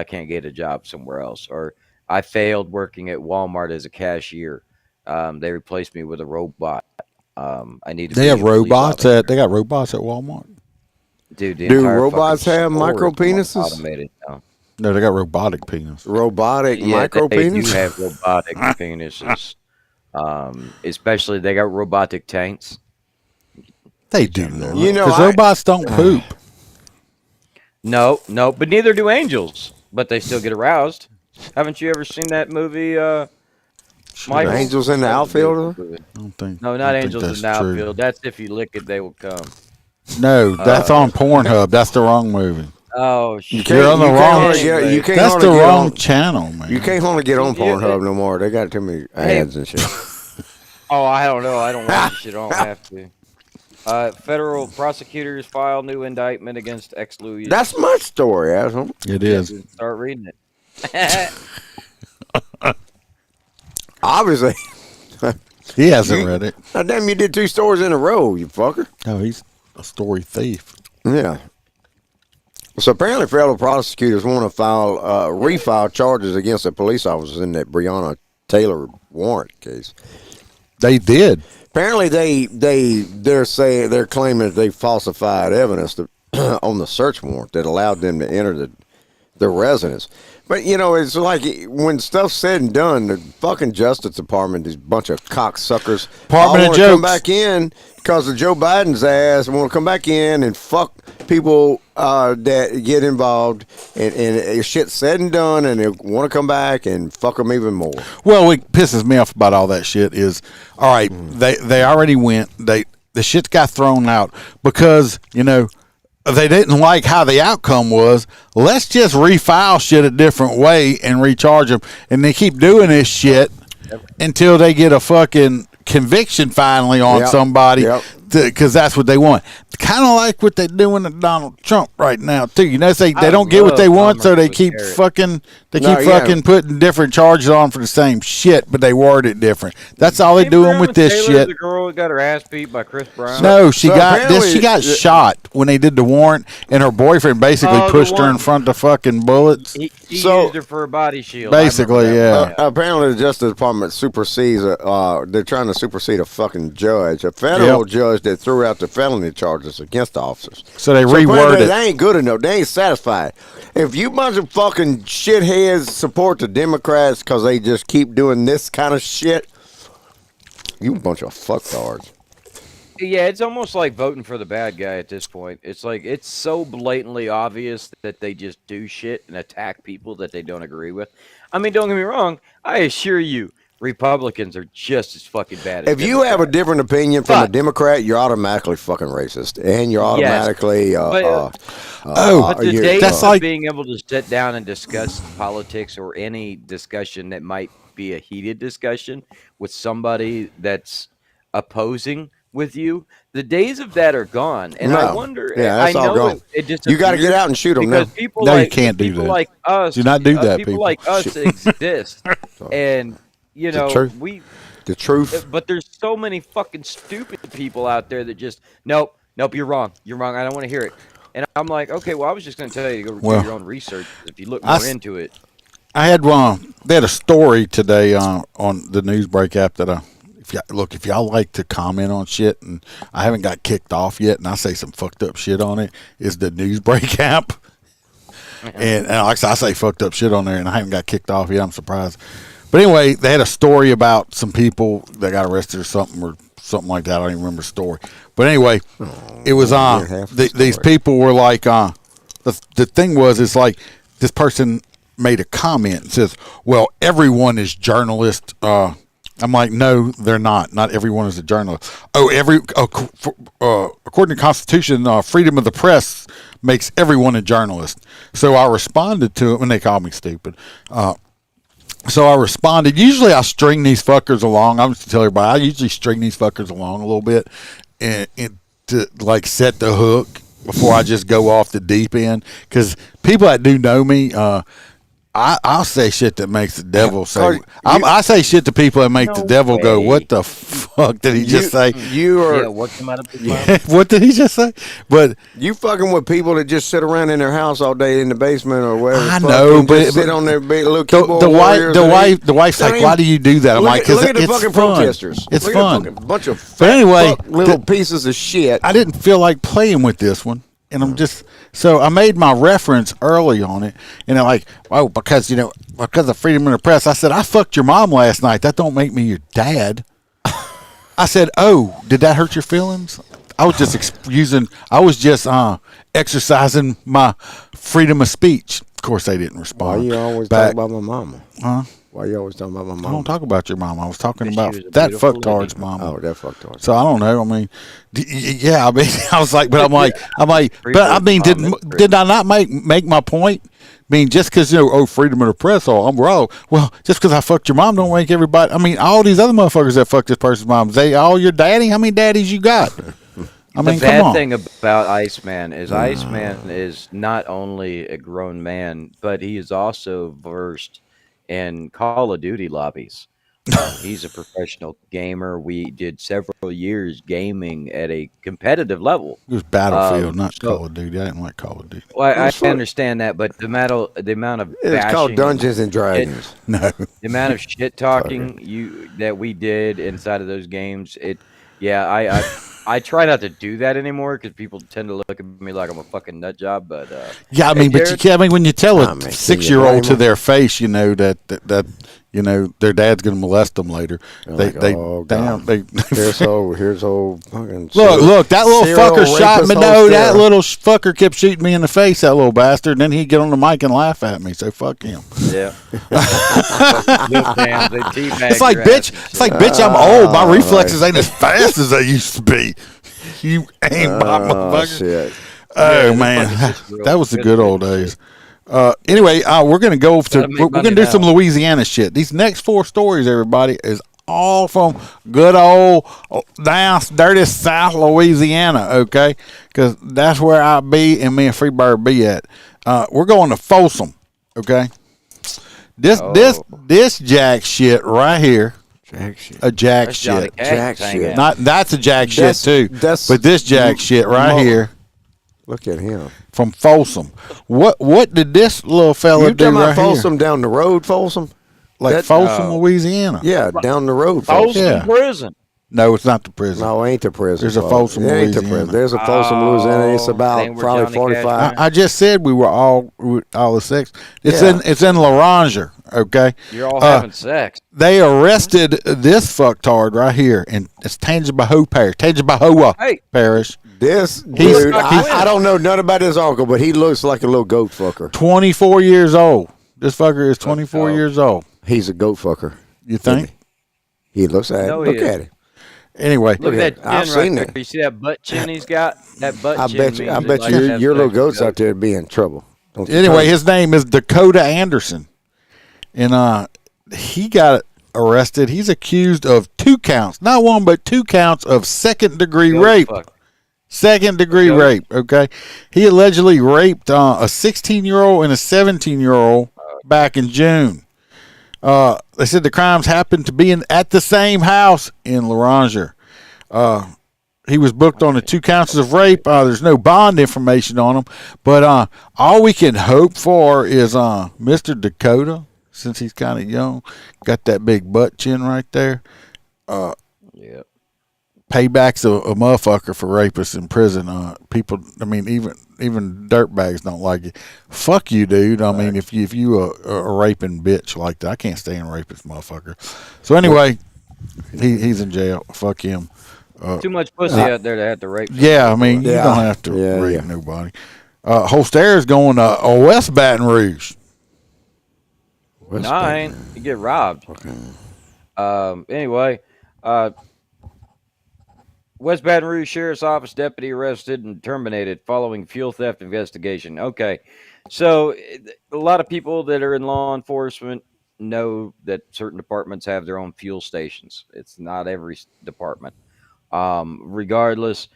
can't get a job somewhere else, or I failed working at Walmart as a cashier. They replaced me with a robot. I need to. They have robots they got robots at Walmart. Dude, do robots have micro penises? Automated now. No, they got robotic penis. Robotic micro penis? They do have robotic penises. Especially they got robotic tanks. They do, because robots don't poop. No, but neither do angels. But they still get aroused. Haven't you ever seen that movie? Michael? Angels in the outfield? I don't think. No, not angels in the outfield. That's if you lick it, they will come. No, that's on Pornhub. That's the wrong movie. Oh shit! You're on the wrong. That's the wrong channel, man. You can't hardly get on Pornhub no more. They got too many ads and shit. Oh, I don't know. I don't watch shit. I don't have to. Federal prosecutors file new indictment against ex-Louis. That's my story, asshole. It is. Start reading it. Obviously. He hasn't read it. Now, damn, you did 2 stories in a row, you fucker. Oh, he's a story thief. Yeah. So apparently federal prosecutors want to refile charges against the police officers in that Breonna Taylor warrant case. They did. Apparently they're claiming that they falsified evidence on the search warrant that allowed them to enter the residence. But, it's like when stuff's said and done, the fucking Justice Department, these bunch of cocksuckers, Department of Jokes, come back in because of Joe Biden's ass and want to come back in and fuck people that get involved. And shit's said and done, and they want to come back and fuck them even more. Well, what pisses me off about all that shit is, all right, they already went. The shit got thrown out because, they didn't like how the outcome was. Let's just refile shit a different way and recharge them. And they keep doing this shit until they get a fucking conviction finally on somebody, because that's what they want. Kind of like what they're doing to Donald Trump right now too. You know, they don't get what they want, so they keep fucking putting different charges on for the same shit, but they word it different. That's all they're doing with this shit. The girl who got her ass beat by Chris Brown. No, she got shot when they did the warrant, and her boyfriend basically pushed her in front of fucking bullets. He used her for a body shield. Basically, yeah. Apparently, the Justice Department supersedes. They're trying to supersede a fucking judge, a federal judge that threw out the felony charges against the officers. So they reworded it. They ain't good enough. They ain't satisfied. If you bunch of fucking shitheads support the Democrats because they just keep doing this kind of shit, you a bunch of fucktards. Yeah, it's almost like voting for the bad guy at this point. It's like it's so blatantly obvious that they just do shit and attack people that they don't agree with. I mean, don't get me wrong. I assure you, Republicans are just as fucking bad as If you have a different opinion from a Democrat, you're automatically fucking racist, and you're automatically but the days of being able to sit down and discuss politics or any discussion that might be a heated discussion with somebody that's opposing with you, the days of that are gone. And I wonder, that's all gone. You got to get out and shoot them now. No, you can't do that. Like us, do not do that. People like us exist, and you know the truth. But there's so many fucking stupid people out there that just nope, you're wrong. I don't want to hear it. And I'm like, okay, well, I was just going to tell you to go do your own research if you look more into it. I had they had a story today on the Newsbreak app that if y'all like to comment on shit, and I haven't got kicked off yet, and I say some fucked up shit on it, is the Newsbreak app. And like I say fucked up shit on there, and I haven't got kicked off yet. I'm surprised. But anyway, they had a story about some people that got arrested or something like that. I don't even remember the story. But anyway, it was these people were like, the thing was, it's like this person made a comment and says, well, everyone is journalist. I'm like, no, they're not. Not everyone is a journalist. According to the Constitution, freedom of the press makes everyone a journalist. So I responded to it when they called me stupid. So I responded. Usually I string these fuckers along. I'm just to tell everybody, I usually string these fuckers along a little bit and to like set the hook before I just go off the deep end. Because people that do know me, I'll say shit that makes the devil say. I say shit to people that make the devil go, "What the fuck did he just say?" What came out of his mouth? What did he just say? But you fucking with people that just sit around in their house all day in the basement or whatever. I know, but sit on their bed, little the wife's like, "Why do you do that?" I'm like, "Because it's fucking fun. Protesters. It's fun." Bunch of but anyway, little pieces of shit. I didn't feel like playing with this one. And I'm just, so I made my reference early on it, and they're like, oh, because of freedom of the press. I said, I fucked your mom last night. That don't make me your dad. I said, oh, did that hurt your feelings? I was just exercising my freedom of speech. Of course, they didn't respond. Why you always talk about my mama? Huh? Why you always talking about my mama? I don't talk about your mom. I was talking about that fucktard's mom. Oh, that fucktard. So I don't know. I mean, yeah. I mean, I was like, but I'm like, but I mean, did I not make my point? I mean, just because freedom of the press, I'm wrong. Well, just because I fucked your mom, don't make everybody. I mean, all these other motherfuckers that fucked this person's mom, they all your daddy. How many daddies you got? I mean, the bad thing about Iceman is not only a grown man, but he is also versed in Call of Duty lobbies. He's a professional gamer. We did several years gaming at a competitive level. It was Battlefield, not Call of Duty. I didn't like Call of Duty. Well, I understand that, but the amount of it's called Dungeons and Dragons. No, the amount of shit talking that we did inside of those games. I try not to do that anymore because people tend to look at me like I'm a fucking nut job. But yeah, I mean, but you can't. I mean, when you tell a 6-year-old to their face, that their dad's gonna molest them later. Here's old fucking. Look, that little fucker shot me. No, that little fucker kept shooting me in the face. That little bastard. And then he'd get on the mic and laugh at me. So fuck him. Yeah. It's like bitch. I'm old. My reflexes ain't as fast as they used to be. You ain't my motherfucker. Shit. Oh man, that was the good old days. Anyway, we're gonna go we're gonna do some Louisiana shit. These next 4 stories, everybody, is all from good old down dirty South Louisiana. Okay, because that's where I be and me and Freebird be at. We're going to Folsom. Okay, this jack shit right here. Jack shit. A jack shit. Jack shit. That's a jack shit too. But this jack shit right here. Look at him. From Folsom. What did this little fella do right here? Folsom down the road, Folsom? Like Folsom, Louisiana. Yeah, down the road. Folsom prison. No, it's not the prison. No, it ain't the prison. There's a Folsom, Louisiana. It ain't the Louisiana. prison. There's a Folsom, Louisiana. It's about probably 45. I just said we were all the sex. It's in La Ranger, okay? You're all having sex. They arrested this fucktard right here, and it's Tangipahoa Parish. This dude, I don't know nothing about this uncle, but he looks like a little goat fucker. 24 years old. This fucker is 24 years old. He's a goat fucker. You think? He looks at it. Look at it. Anyway, look at that chin. I've seen there. it. You see that butt chin he's got? That butt I chin. bet you your little goats out there be in trouble. Anyway, his name is Dakota Anderson, and he got arrested. He's accused of 2 counts, not 1 but 2 counts of second-degree rape. Second-degree rape. Okay, he allegedly raped a 16-year-old and a 17-year-old back in June. They said the crimes happened to be at the same house in La Ranger. He was booked on the 2 counts of rape. There's no bond information on him, but all we can hope for is Mr. Dakota, since he's kind of young, got that big butt chin right there. Yep. Payback's a motherfucker for rapists in prison. People, I mean, even dirtbags don't like it. Fuck you, dude. I mean, if you a raping bitch like that, I can't stand a rapist motherfucker. So anyway, he's in jail. Fuck him. Too much pussy out there to have to rape. Yeah, I mean, you don't have to rape nobody. Holstera's going to West Baton Rouge. You get robbed. Okay. Anyway, West Baton Rouge Sheriff's Office deputy arrested and terminated following fuel theft investigation. Okay, so a lot of people that are in law enforcement know that certain departments have their own fuel stations. It's not every department. Regardless,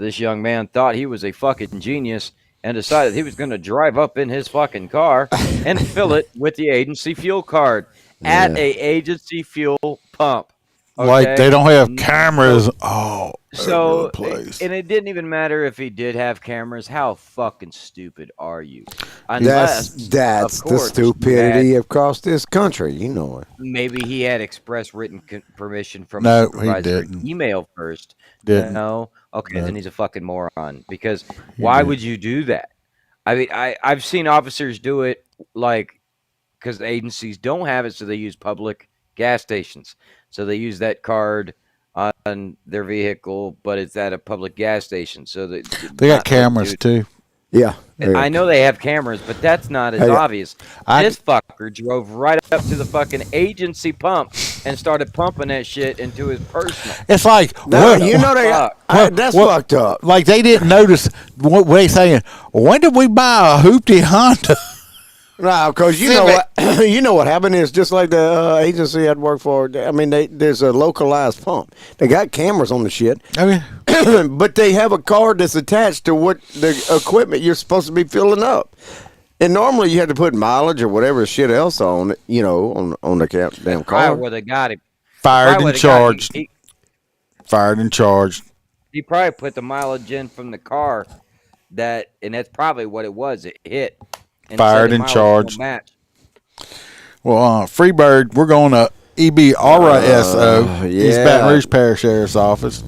this young man thought he was a fucking genius and decided he was going to drive up in his fucking car and fill it with the agency fuel card at a agency fuel pump. Okay? Like they don't have cameras all over the place. And it didn't even matter if he did have cameras. How fucking stupid are you? That's the stupidity across this country. You know it. Maybe he had express written permission from no, a supervisor. he didn't. Email first. Didn't. No. Okay, then he's a fucking moron. Because why would you do that? I mean, I've seen officers do it like because agencies don't have it, so they use public gas stations. So they use that card on their vehicle, but it's at a public gas station. So they got cameras too. Yeah. I know they have cameras, but that's not as obvious. This fucker drove right up to the fucking agency pump and started pumping that shit into his personal. It's like, that's fucked up. Like they didn't notice what they saying. When did we buy a hoopty Honda? No, because you know what you know what happened is just like the agency I'd worked for. I mean, there's a localized pump. They got cameras on the shit. I mean, but they have a card that's attached to what the equipment you're supposed to be filling up. And normally you have to put mileage or whatever shit else on it, you know, on the damn car. Where they got him fired and charged. Fired and charged. He probably put the mileage in from the car and that's probably what it was. It hit. And fired and charged. Well, Freebird, we're going to EBRSO, East Baton Rouge Parish Sheriff's Office.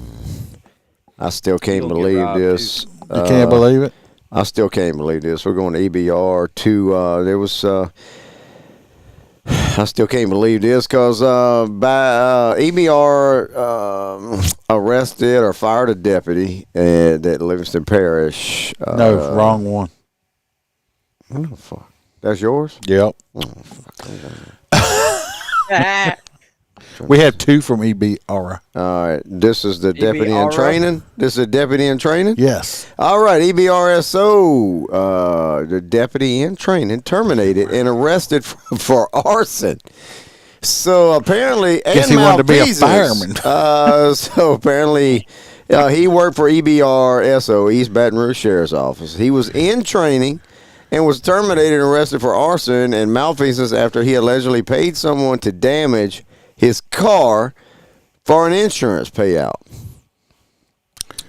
I still can't believe this. You can't believe it? I still can't believe this. We're going to EBR to, I still can't believe this because EBR arrested or fired a deputy at Livingston Parish. No, wrong one. Oh, fuck. That's yours? Yep. Oh, fuck. We have 2 from EBRSO. All right. This is the deputy in EBRSO? training. This is a deputy in training? Yes. All right. EBRSO, the deputy in training, terminated and arrested for arson. So apparently, guess he wanted to be a fireman. So apparently, he worked for EBRSO, East Baton Rouge Sheriff's Office. He was in training and was terminated and arrested for arson and malfeasance after he allegedly paid someone to damage his car for an insurance payout.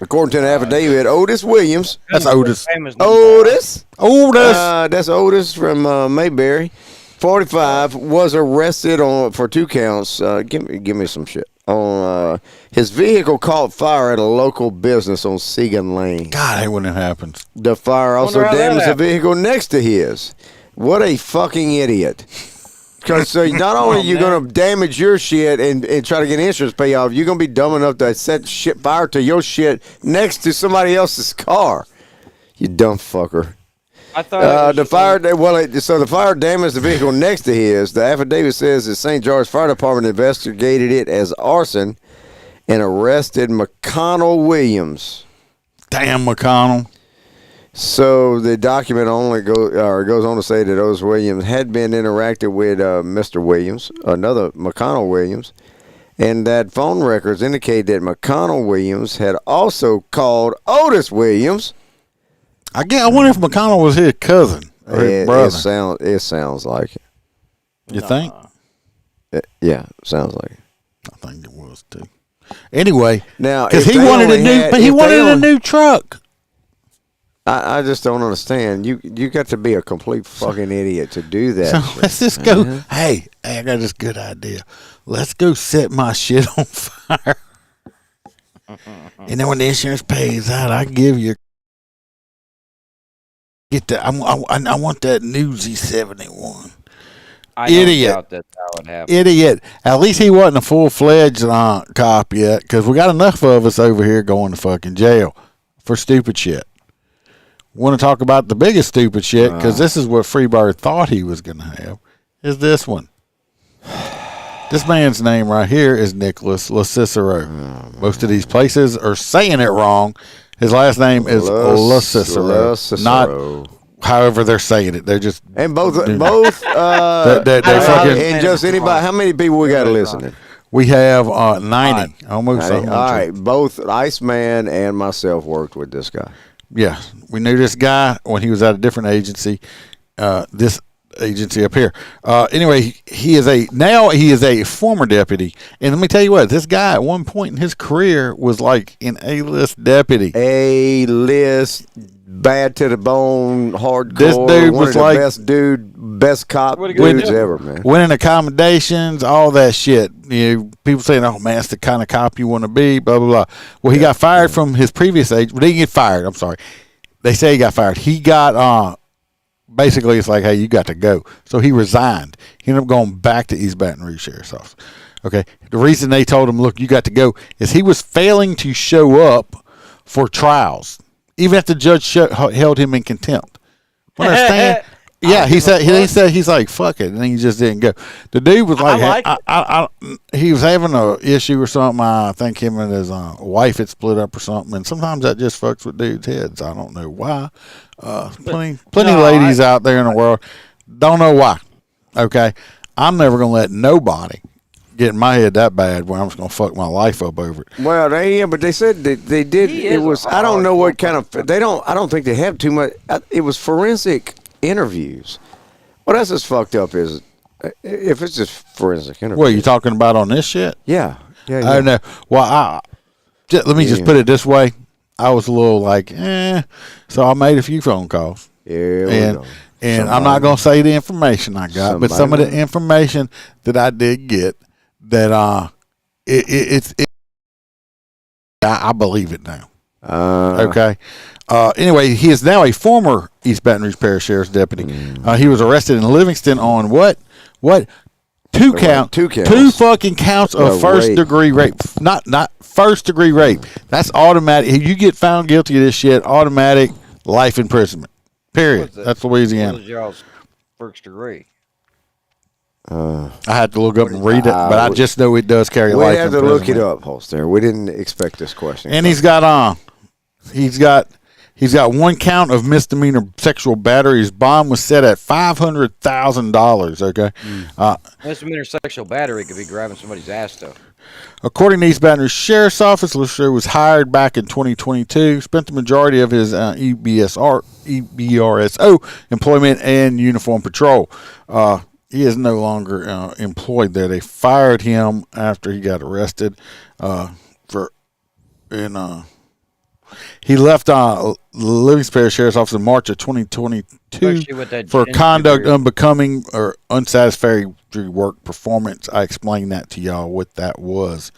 According to an affidavit, Otis Williams. That's Otis. Otis. Otis. That's Otis from Mayberry. 45 was arrested for 2 counts. Give me some shit. On his vehicle caught fire at a local business on Segan Lane. God, I hate when it happens. The fire also damaged the vehicle next to his. What a fucking idiot. Because not only are you going to damage your shit and try to get insurance payoff, you're going to be dumb enough to set shit fire to your shit next to somebody else's car. You dumb fucker. I thought the fire damaged the vehicle next to his. The affidavit says the St. George Fire Department investigated it as arson and arrested McConnell Williams. Damn, McConnell. So the document goes on to say that Otis Williams had been interacted with Mr. Williams, another McConnell Williams, and that phone records indicate that McConnell Williams had also called Otis Williams. I wonder if McConnell was his cousin or his brother. It sounds like it. You think? Yeah, sounds like it. I think it was too. Anyway, now because he wanted a new truck. I just don't understand. You got to be a complete fucking idiot to do that. So let's just go. Hey, I got this good idea. Let's go set my shit on fire. And then when the insurance pays out, I give you. Get that. I want that new Z71. Idiot. Doubt that's how it happened. Idiot. At least he wasn't a full-fledged cop yet, because we got enough of us over here going to fucking jail for stupid shit. Want to talk about the biggest stupid shit, because this is what Freebird thought he was going to have, is this one. This man's name right here is Nicholas LaCicero. Most of these places are saying it wrong. His last name is LaCicero, not however they're saying it. They're just and both. They fucking and just anybody. How many people we got listening? We have 90, almost. All right, both Iceman and myself worked with this guy. Yeah, we knew this guy when he was at a different agency. This agency up here. Anyway, he is a former deputy, and let me tell you what, this guy at one point in his career was like an A-list deputy. A-list, bad to the bone, hardcore. This dude was like best cop dudes ever, man. Winning accommodations, all that shit. You know, people saying, "Oh man, it's the kind of cop you want to be." Blah blah blah. Well, he got fired from his previous agent. Well, he didn't get fired. I'm sorry. They say he got fired. He got basically, it's like, hey, you got to go. So he resigned. He ended up going back to East Baton Rouge Sheriff's Office. Okay. The reason they told him, look, you got to go, is he was failing to show up for trials, even if the judge held him in contempt. Understand? Yeah, he said he's like, fuck it, and he just didn't go. The dude was like, he was having a issue or something. I think him and his wife had split up or something, and sometimes that just fucks with dudes' heads. I don't know why. Plenty of ladies out there in the world, don't know why. Okay, I'm never gonna let nobody get in my head that bad where I'm just gonna fuck my life up over it. Well, but they said they did. It was, I don't know what kind of, I don't think they have too much. It was forensic interviews. What else is fucked up is if it's just forensic interviews. What are you talking about on this shit? Yeah. I don't know. Well, let me just put it this way. I was a little like, so I made a few phone calls. Yeah, and I'm not gonna say the information I got, but some of the information that I did get, that I believe it now. Okay. Anyway, he is now a former East Baton Rouge Parish Sheriff's deputy. He was arrested in Livingston on what? Two fucking counts of first-degree rape. Not first-degree rape. That's automatic. If you get found guilty of this shit, automatic life imprisonment. Period. That's Louisiana. What was y'all's first degree? I had to look up and read it, but I just know it does carry life. We had to look it up, Holstera. We didn't expect this question. And he's got 1 count of misdemeanor sexual battery. His bond was set at $500,000. Okay, Misdemeanor sexual battery could be grabbing somebody's ass, though. According to East Baton Rouge Sheriff's Office, Holstera was hired back in 2022, spent the majority of his EBRSO employment in uniform patrol. He is no longer employed there. They fired him after he got arrested he left Livingston Parish Sheriff's Office in March of 2022 for conduct unbecoming or unsatisfactory work performance. I explained that to y'all what that was.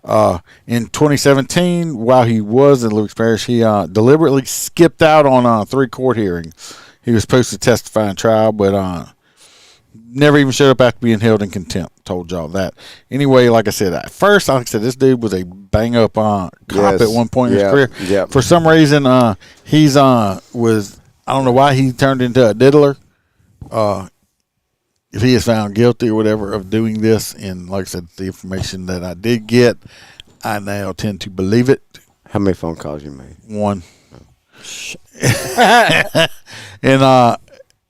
In 2017, while he was in Livingston Parish, he deliberately skipped out on 3 court hearings. He was supposed to testify in trial, but never even showed up after being held in contempt. Told y'all that. Anyway, like I said, at first, like I said, this dude was a bang-up cop at one point in his career. Yep. For some reason, he's was, I don't know why he turned into a diddler. If he is found guilty or whatever of doing this, and like I said, the information that I did get, I now tend to believe it. How many phone calls you made? 1. And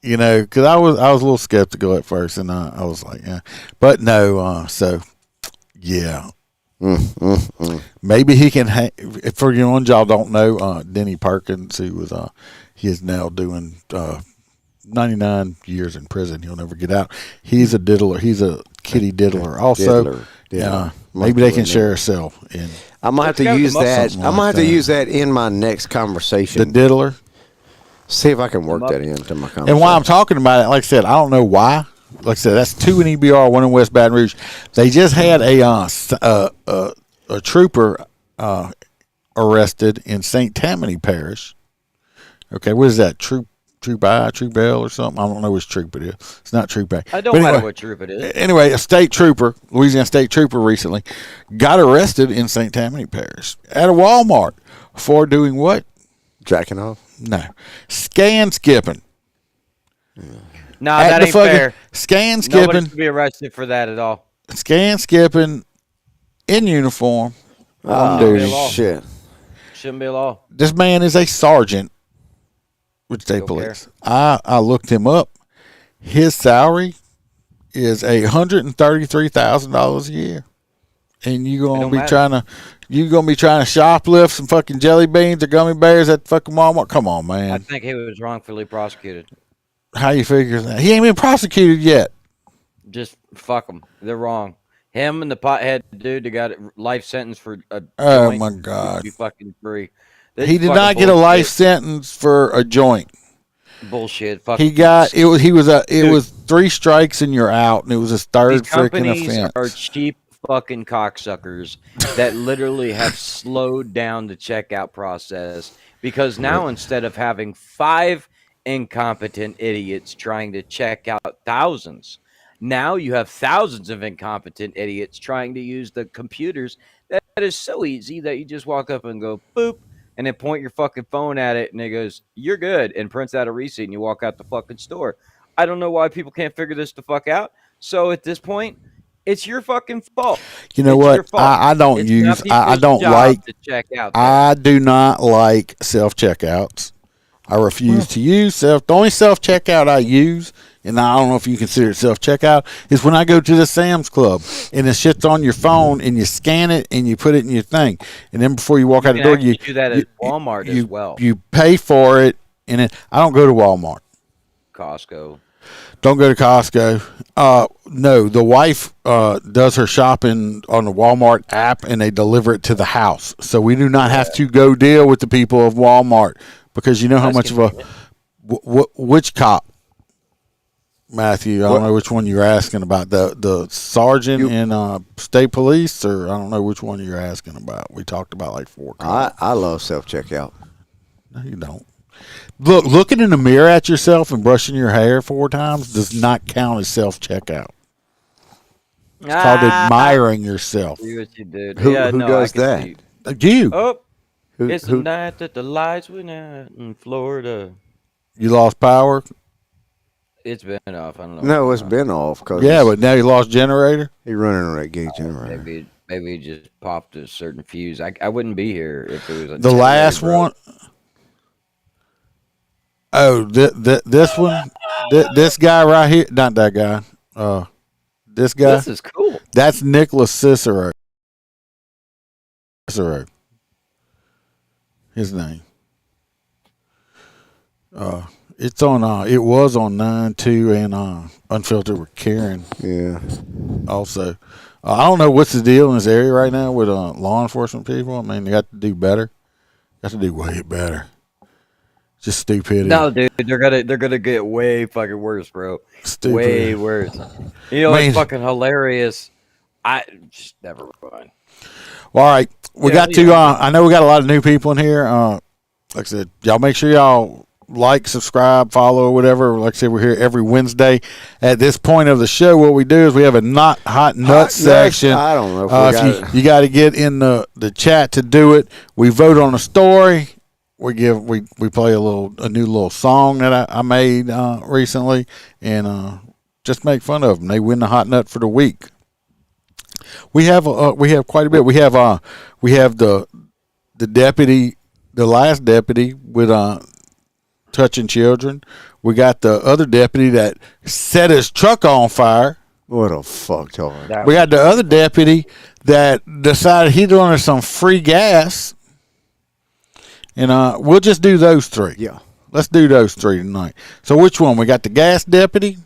you know, because I was a little skeptical at first, and I was like, yeah, but no. So, yeah, maybe he can. For you ones y'all don't know, Denny Perkins, who was he is now doing 99 years in prison. He'll never get out. He's a diddler. He's a kitty diddler. Also, Diddler. Yeah. maybe they can share a cell. And I might have to use that. I might have to use that in my next conversation. The diddler. See if I can work that into my conversation. And while I'm talking about it, like I said, I don't know why. Like I said, that's 2 in EBR, 1 in West Baton Rouge. They just had a trooper arrested in St. Tammany Parish. Okay, what is that? Troop I, Troop L, or something? I don't know which troop it is. It's not Troop A. I don't matter what troop it is. Anyway, a state trooper, Louisiana state trooper, recently got arrested in St. Tammany Parish at a Walmart for doing what? Jacking off? No. Scan skipping. No, that ain't fair. Scan skipping. Nobody should be arrested for that at all. Scan skipping in uniform. Dude, shit. Shouldn't be a law. This man is a sergeant with state police. I looked him up. His salary is $133,000 a year. And you're gonna be trying to shoplift some fucking jelly beans or gummy bears at the fucking Walmart. Come on, man. I think he was wrongfully prosecuted. How you figure that? He ain't been prosecuted yet. Just fuck them. They're wrong. Him and the pothead dude that got a life sentence for a Oh joint my God. should be fucking free. He did not get a life sentence for a joint. Bullshit. Fuck. He got it was 3 strikes and you're out, and it was his 3rd freaking offense. These companies are cheap fucking cocksuckers that literally have slowed down the checkout process, because now instead of having 5 incompetent idiots trying to check out thousands, now you have thousands of incompetent idiots trying to use the computers. That is so easy that you just walk up and go boop and then point your fucking phone at it and it goes, you're good, and prints out a receipt and you walk out the fucking store. I don't know why people can't figure this the fuck out. So at this point, it's your fucking fault. You know what? I don't do not like self-checkouts. I refuse to use the only self-checkout I use, and I don't know if you consider it self-checkout, is when I go to the Sam's Club and the shit's on your phone and you scan it and you put it in your thing. And then before you walk out the door, you do that at Walmart as well. You pay for it, and I don't go to Walmart. Costco. Don't go to Costco. No, the wife does her shopping on the Walmart app, and they deliver it to the house. So we do not have to go deal with the people of Walmart, because you know how much of a which cop, Matthew? I don't know which one you're asking about. The sergeant in state police, or I don't know which one you're asking about. We talked about like 4 cops. I love self-checkout. No, you don't. Look, looking in the mirror at yourself and brushing your hair 4 times does not count as self-checkout. It's called admiring yourself. See what you did. Who does that? You. Oh, it's the night that the lights went out in Florida. You lost power? It's been off. I don't know. No, it's been off. Yeah, but now he lost generator. He running on that gate generator. Maybe he just popped a certain fuse. I wouldn't be here if it was The last one. Oh, this one, this guy right here, not that guy. This guy. This is cool. That's Nicholas Cicero. Cicero. His name. It's on. It was on 9-2 and Unfiltered with Karen. Yeah. Also, I don't know what's the deal in this area right now with law enforcement people. I mean, they got to do better. Got to do way better. Just stupidity. No, dude, they're gonna get way fucking worse, bro. Stupid. Way worse. You know, it's fucking hilarious. Just never mind. Well, all right, we got to. I know we got a lot of new people in here. Like I said, y'all make sure y'all like, subscribe, follow, whatever. Like I said, we're here every Wednesday. At this point of the show, what we do is we have a not hot nut section. I don't know. If you got to get in the chat to do it. We vote on a story. We play a new little song that I made recently, and just make fun of them. They win the hot nut for the week. We have quite a bit. We have the deputy, the last deputy with touching children. We got the other deputy that set his truck on fire. What a fucktard. We got the other deputy that decided he wanted some free gas. And we'll just do those three. Yeah. Let's do those three tonight. So which one? We got the gas deputy,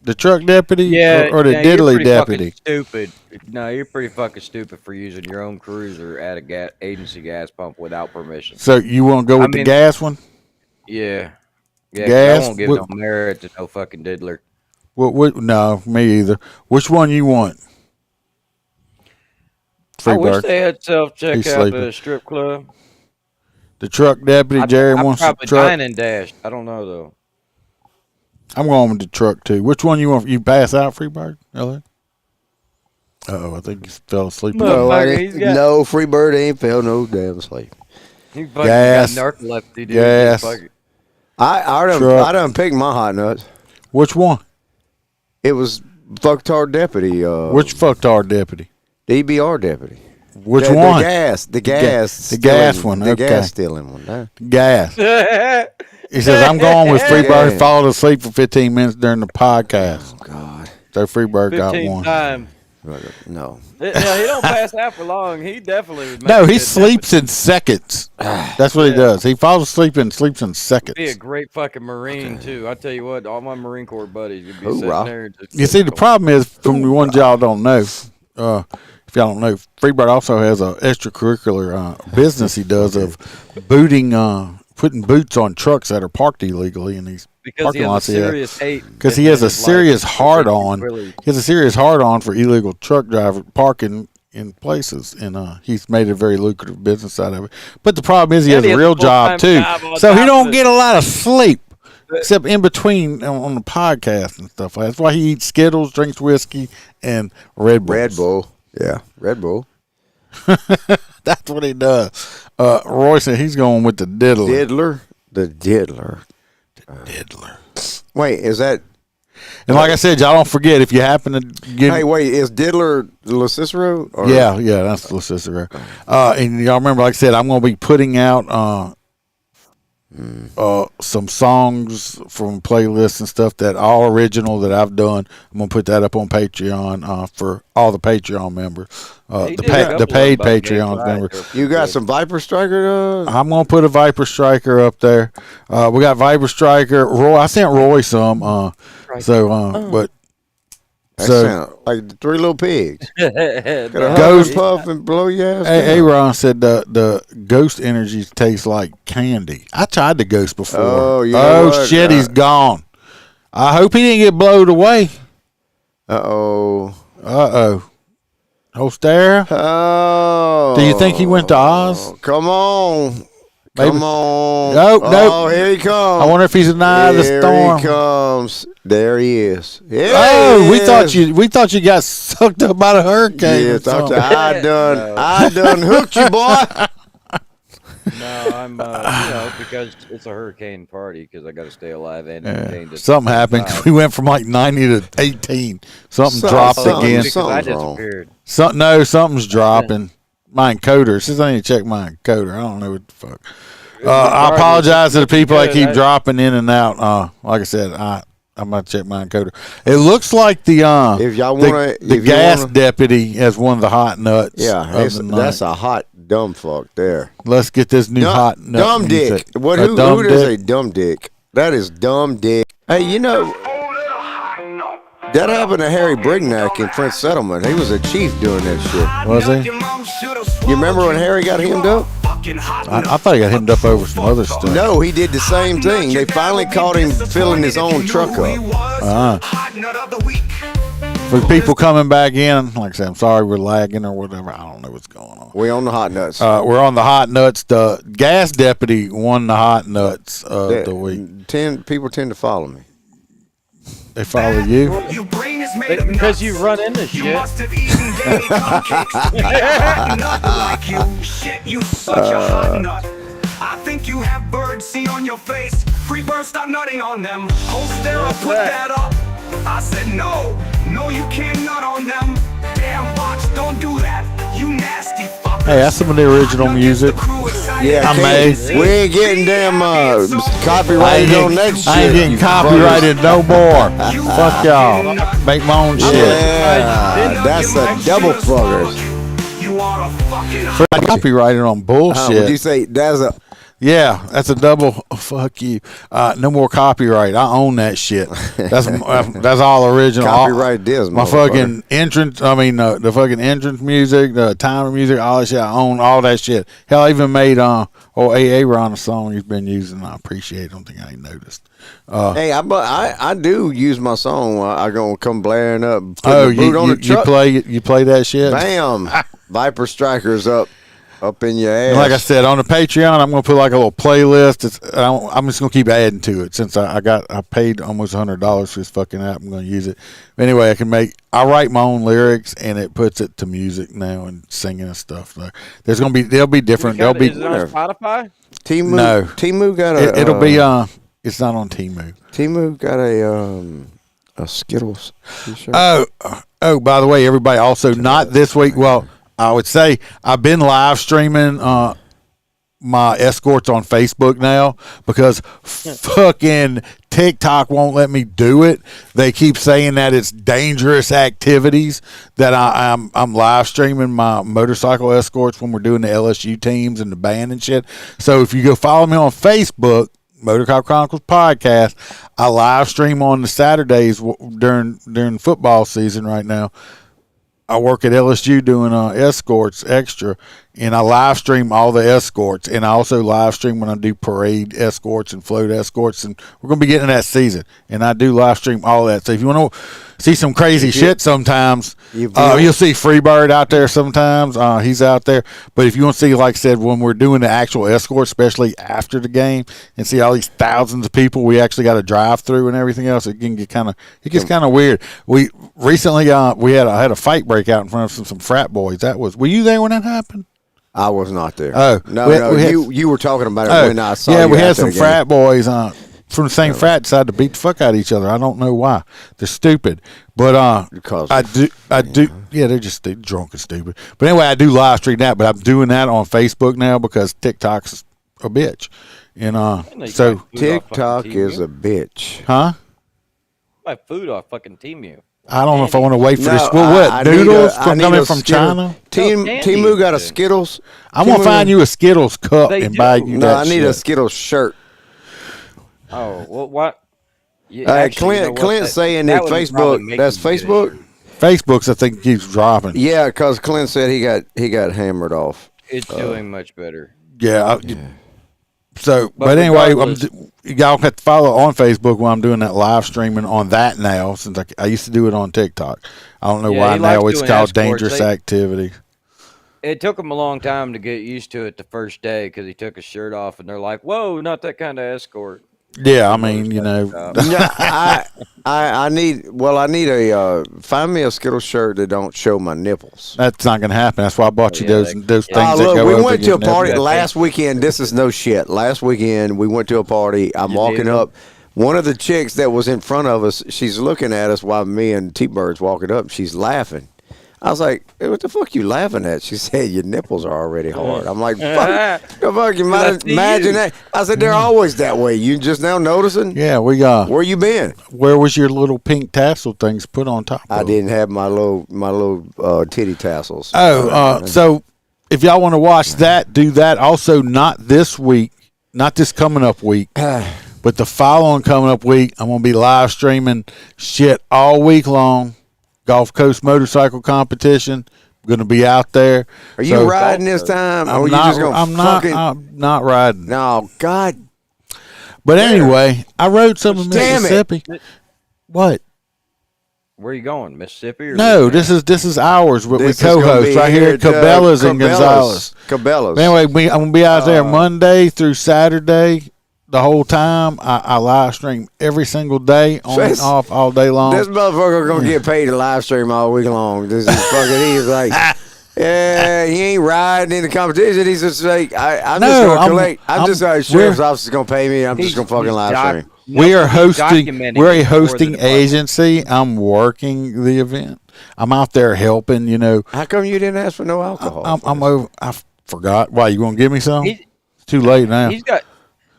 the truck deputy, or the diddly deputy? Stupid. No, you're pretty fucking stupid for using your own cruiser at a agency gas pump without permission. So you want to go with the gas one? Yeah. Yeah, gas? I won't give no merit to no fucking diddler. No, me either. Which one you want? I wish they had self-checkout at a strip club. The truck deputy, Jerry wants the truck. Probably dine and dash. I don't know, though. I'm going with the truck, too. Which one you want? You pass out, Freebird? Uh-oh, I think he fell asleep. No, Freebird ain't fell no damn asleep. He fucking got narcolepsy, dude. Gas. I done picked my hot nuts. Which one? It was fucktard deputy. Which fucktard deputy? The EBR deputy. Which one? The gas one. Okay. The gas stealing one. Huh? Gas. He says, I'm going with Freebird. He followed asleep for 15 minutes during the podcast. Oh, God. So Freebird got 15 one. Time. No. No, he don't pass out for long. He definitely would make No, he sleeps in seconds. That's what he does. He falls asleep and sleeps in seconds. Be a great fucking Marine, too. I tell you what, all my Marine Corps buddies would be sitting there. You see, the problem is, from the ones y'all don't know, if y'all don't know, Freebird also has an extracurricular business he does of putting boots on trucks that are parked illegally in these parking lots. Because he has a serious hard-on. He has a serious hard-on for illegal truck driver parking in places, and he's made a very lucrative business out of it. But the problem is he has a real job too, so he don't get a lot of sleep. Except in between on the podcast and stuff. That's why he eats Skittles, drinks whiskey, and Red Bulls. Red Bull. Yeah, Red Bull. That's what he does. Roy said he's going with the diddler. The diddler. Wait, is that... And like I said, y'all don't forget, if you happen to get... Hey, wait, is diddler La Cicero? Or... Yeah, that's La Cicero. And y'all remember, like I said, I'm going to be putting out... some songs from playlists and stuff that all original that I've done. I'm gonna put that up on Patreon for all the Patreon members, the paid Patreon members. You got some Viper Striker? I'm gonna put a Viper Striker up there. We got Viper Striker. Roy, I sent Roy some. But. So like the Three Little Pigs. Ghost puff and blow your ass. Hey, Ron said the ghost energy tastes like candy. I tried the ghost before. Oh shit, he's gone. I hope he didn't get blowed away. Holstera. Oh. Do you think he went to Oz? Come on. Maybe. Come on. Nope. Oh, here he comes. I wonder if he's an eye of the storm. Here he comes. There he is. We thought you got sucked up by the hurricane. Yeah, I done hooked you, boy. No, I'm, because it's a hurricane party because I got to stay alive and entertained. at the Something same happened. time. We went from like 90 to 18. Something dropped again. Because I disappeared. Something's dropping. My encoder. Since I need to check my encoder, I don't know what the fuck. I apologize to the people that keep dropping in and out. Like I said, I'm gonna check my encoder. It looks like the gas deputy has one of the hot nuts. Yeah, that's a hot dumb fuck there. Let's get this new hot nut. Dumb dick. What? Who is a dumb dick? That is dumb dick. Hey, that happened to Harry Brignac in Prince Settlement. He was a chief doing that shit. Was he? You remember when Harry got hemmed up? I thought he got hemmed up over some other stuff. No, he did the same thing. They finally caught him filling his own truck up. For people coming back in, like I said, I'm sorry we're lagging or whatever. I don't know what's going on. We're on the hot nuts. We're on the hot nuts. The gas deputy won the hot nuts of the week. People tend to follow me. They follow you? Because you run into shit. You must have eaten daily cupcakes. Nothing like you. Shit, you such a hot nut. I think you have bird seed on your face. Free birds, stop nutting on them. Holstera, put that up. I said no. No, you can't nut on them. Damn box, don't do that. You nasty fucker. Hey, that's some of the original music. Yeah, I made. We ain't getting damn copyrighted on that shit. I ain't getting copyrighted no more. Fuck y'all. Make my own shit. Yeah, that's a double fuckers. Copyrighted on bullshit. Would you say that's a? Yeah, that's a double. Fuck you. No more copyright. I own that shit. That's all original. Copyright this. My fucking entrance. I mean, the fucking entrance music, the timer music, all that shit. I own all that shit. Hell, I even made AA Ron a song he's been using. I appreciate it. Don't think I ain't noticed. Hey, I do use my song. I gonna come blaring up. You play that shit? Bam! Viper Strikers up in your ass. And like I said, on the Patreon, I'm gonna put like a little playlist. I'm just gonna keep adding to it since I paid almost $100 for this fucking app. I'm gonna use it anyway. I write my own lyrics and it puts it to music now and singing and stuff. So they'll be different. Is it on Spotify? Temu, no, Temu got a. It'll be It's not on Temu. Temu got a Skittles t-shirt. Oh, by the way, everybody, also not this week. Well, I would say I've been live streaming my escorts on Facebook now because fucking TikTok won't let me do it. They keep saying that it's dangerous activities that I'm live streaming my motorcycle escorts when we're doing the LSU teams and the band and shit. So if you go follow me on Facebook, Motorcop Chronicles podcast, I live stream on the Saturdays during football season right now. I work at LSU doing escorts extra, and I live stream all the escorts, and I also live stream when I do parade escorts and float escorts, and we're going to be getting that season, and I do live stream all that. So if you want to see some crazy shit sometimes, you'll see Freebird out there sometimes. He's out there. But if you want to see, like I said, when we're doing the actual escort, especially after the game, and see all these thousands of people, we actually got to drive through and everything else. It gets kind of weird. We recently I had a fight break out in front of some frat boys. Were you there when that happened? I was not there. Oh no, you were talking about it when I saw you. Yeah, we had some frat boys from the same frat decided to beat the fuck out of each other. I don't know why. They're stupid. But because I do. Yeah, they're just drunk and stupid. But anyway, I do live stream that. But I'm doing that on Facebook now because TikTok's a bitch. And so TikTok is a bitch. Huh? My food off fucking Temu. I don't know if I want to wait for this. Well, what noodles coming from China? Temu got a Skittles. I'm gonna find you a Skittles cup and buy you that. No, I need a Skittles shirt. Oh, well, what? Clint's saying that Facebook. That's Facebook. Facebook's, I think, keeps dropping. Yeah, because Clint said he got hammered off. It's doing much better. Yeah. So, but anyway, y'all have to follow on Facebook when I'm doing that live streaming on that now, since I used to do it on TikTok. I don't know why now it's called dangerous activity. It took him a long time to get used to it the first day because he took his shirt off, and they're like, "Whoa, not that kind of escort." Yeah, I mean, you know. I need a find me a Skittles shirt that don't show my nipples. That's not going to happen. That's why I bought you those things that look, go we over went to your a party nipples. last weekend. This is no shit. Last weekend we went to a party. I'm walking up. One of the chicks that was in front of us, she's looking at us while me and T-Bird's walking up. She's laughing. I was like, hey, what the fuck you laughing at? She said, your nipples are already hard. I'm like, fuck, the fuck, you might imagine that. I said, they're always that way. You just now noticing? Yeah, we got. Where you been? Where was your little pink tassel things put on top I of? didn't have my little titty tassels. So if y'all want to watch that, do that. Also, not this week, not this coming up week, but the following coming up week, I'm going to be live streaming shit all week long. Gulf Coast motorcycle competition. I'm going to be out there. Are you riding this time? I'm not riding. No, God. But anyway, I rode some in Mississippi. What? Where are you going, Mississippi? Or no, this is ours. We co-host right here at Cabela's and Gonzales. Cabela's. Anyway, I'm going to be out there Monday through Saturday. The whole time I live stream every single day, on and off all day long. This motherfucker gonna get paid to live stream all week long. This is fucking. He's like, yeah, he ain't riding in the competition. He's just like, I'm just gonna collect. I'm just like, sheriff's office is gonna pay me. I'm just gonna fucking live stream. We are hosting. We're a hosting agency. I'm working the event. I'm out there helping. You know. How come you didn't ask for no alcohol? I'm over. I forgot. Why, you gonna give me some? It's too late now.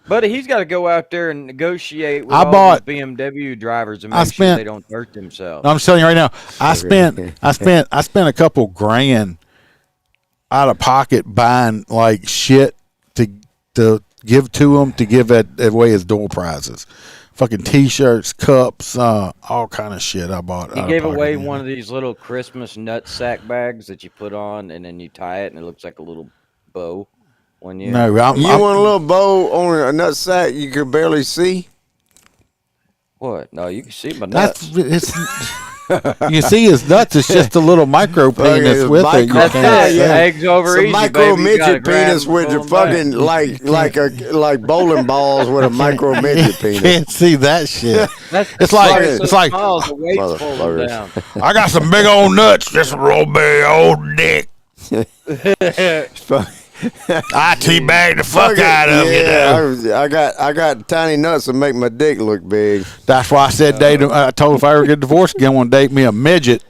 Buddy, he's got to go out there and negotiate with these BMW drivers and make sure they don't hurt themselves. No, I'm telling you right now, I spent a couple grand out of pocket buying like shit to give to them, to give away as door prizes. Fucking T-shirts, cups, all kind of shit I bought. He gave away one of these little Christmas nut sack bags that you put on and then you tie it and it looks like a little bow. When you want a little bow on a nut sack you could barely see? What? No, you can see my nuts. You can see his nuts. It's just a little micro penis with it. Eggs over easy, micro midget penis with the fucking like bowling balls with a micro midget penis. Can't see that shit. It's like I got some big old nuts, just a real big old dick. I teabag the fuck out of you. I got tiny nuts that make my dick look big. That's why I said I told her if I ever get divorced again, I want to date me a midget.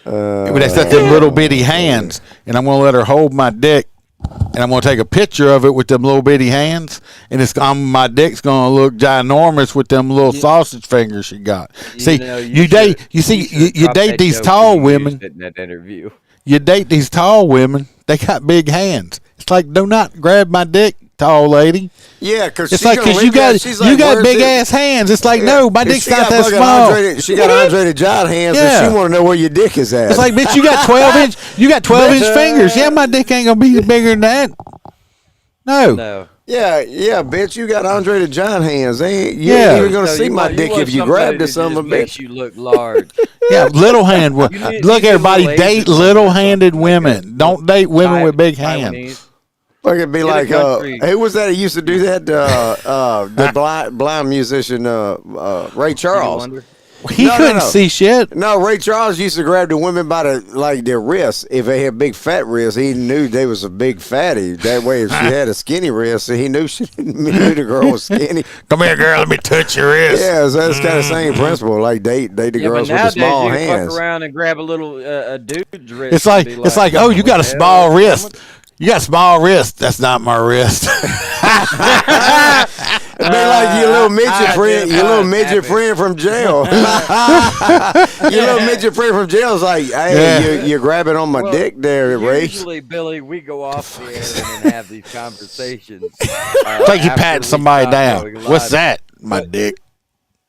That's got them little bitty hands, and I'm gonna let her hold my dick, and I'm gonna take a picture of it with them little bitty hands, and my dick's gonna look ginormous with them little sausage fingers she got. You date these tall women. In that interview. You date these tall women. They got big hands. It's like, do not grab my dick, tall lady. Yeah, because you got big ass hands. It's like, no, my dick's not that small. She got Andre the Giant hands, and she want to know where your dick is at. It's like, bitch, you got 12 inch fingers. Yeah, my dick ain't gonna be bigger than that. No. Yeah, bitch, you got Andre the Giant hands. You ain't even gonna see my dick if you grab this son of a bitch. Makes you look large. Yeah, little hand. Look, everybody, date little-handed women. Don't date women with big hands. Fuck, it'd be like, who was that that used to do that? The blind musician, Ray Charles. He couldn't see shit. No, Ray Charles used to grab the women by their wrists. If they had big fat wrists, he knew they was a big fatty. That way, if she had a skinny wrist, he knew the girl was skinny. Come here, girl. Let me touch your wrist. Yeah, so that's kind of the same principle. Like date the girls with the small hands. Fuck around and grab a little a dude's wrist. It's like, oh, you got a small wrist. You got small wrist. That's not my wrist. It'd be like your little midget friend from jail. Your little midget friend from jail is like, hey, you're grabbing on my dick there, Ray. Usually, Billy, we go off the air and have these conversations. It's like you pat somebody down. What's that? My dick.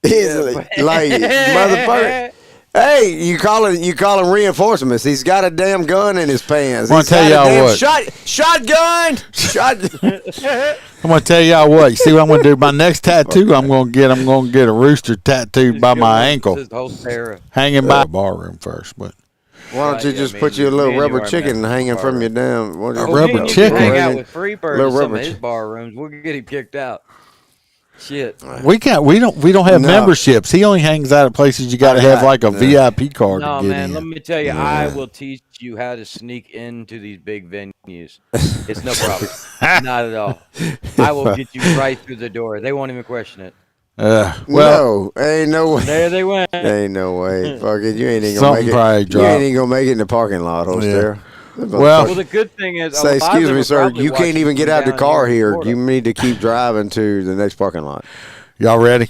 Easily, like motherfucker. Hey, you call him reinforcements. He's got a damn gun in his pants. I'm gonna tell y'all what. Shotgun. I'm gonna tell y'all what. You see what I'm gonna do? My next tattoo, I'm gonna get a rooster tattooed by my ankle, hanging by the barroom first. But why don't you just put your little rubber chicken hanging from your damn rubber chicken? Hang out with Freebird in some of his bar rooms. We'll get him kicked out. Shit. We don't have memberships. He only hangs out at places you got to have like a VIP card No, to get man, in. let me tell you, I will teach you how to sneak into these big venues. It's no problem. Not at all. I will get you right through the door. They won't even question it. Well, ain't no way. There they went. Ain't no way. Fuck it. You ain't even gonna make it. You ain't even gonna make it in the parking lot, Holstera. Well, the good thing is, say, excuse me, sir. You can't even get out the car here. Florida. You need to keep driving to the next parking lot. Y'all ready?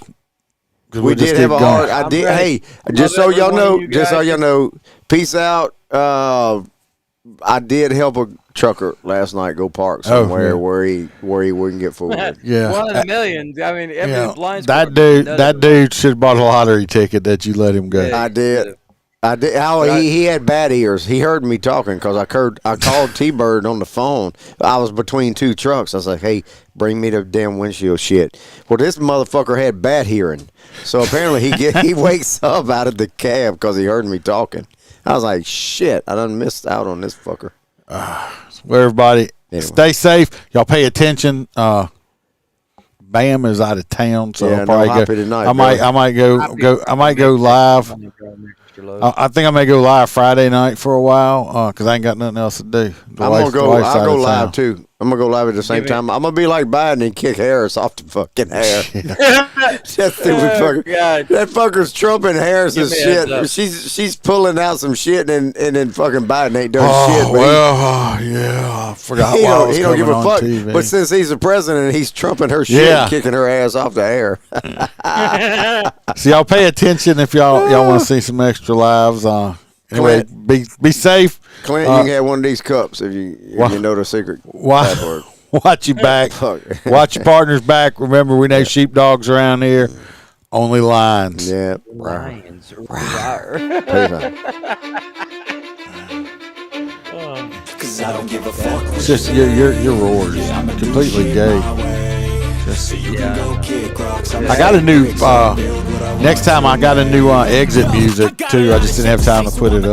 We did have a hard. I did. Hey, just so y'all know. Peace out. I did help a trucker last night go park somewhere where he wouldn't get fooled. Yeah, one of the millions. I mean, every blind that dude should have bought a lottery ticket that you let him go. Yeah, I did. He had bad ears. He heard me talking because I called T-Bird on the phone. I was between two trucks. I was like, "Hey, bring me the damn windshield shit." Well, this motherfucker had bad hearing, so apparently he wakes up out of the cab because he heard me talking. I was like, "Shit, I done missed out on this fucker." Well, everybody, stay safe. Y'all pay attention. Bam is out of town, so I'll probably go. Tonight, I might go live. I think I may go live Friday night for a while because I ain't got nothing else to do. I'll go live too. I'm gonna go live at the same time. I'm gonna be like Biden and kick Harris off the fucking hair. That stupid fucker. That fucker's trumping Harris's shit. She's pulling out some shit and then fucking Biden ain't doing shit. I forgot he why I was don't give a fuck. TV. But since he's the president, he's trumping her shit and kicking her ass off the air. So y'all pay attention if y'all want to see some extra lives. Anyway, be safe. Clint, you can have one of these cups if you know the secret password. Watch your back. Watch your partner's back. Remember, we know sheepdogs around here. Only lions. Yeah. Lions. Cause I don't give a fuck. It's just your roars. Completely gay. I got a new next time I got a new exit music too. I just didn't have time to put it up.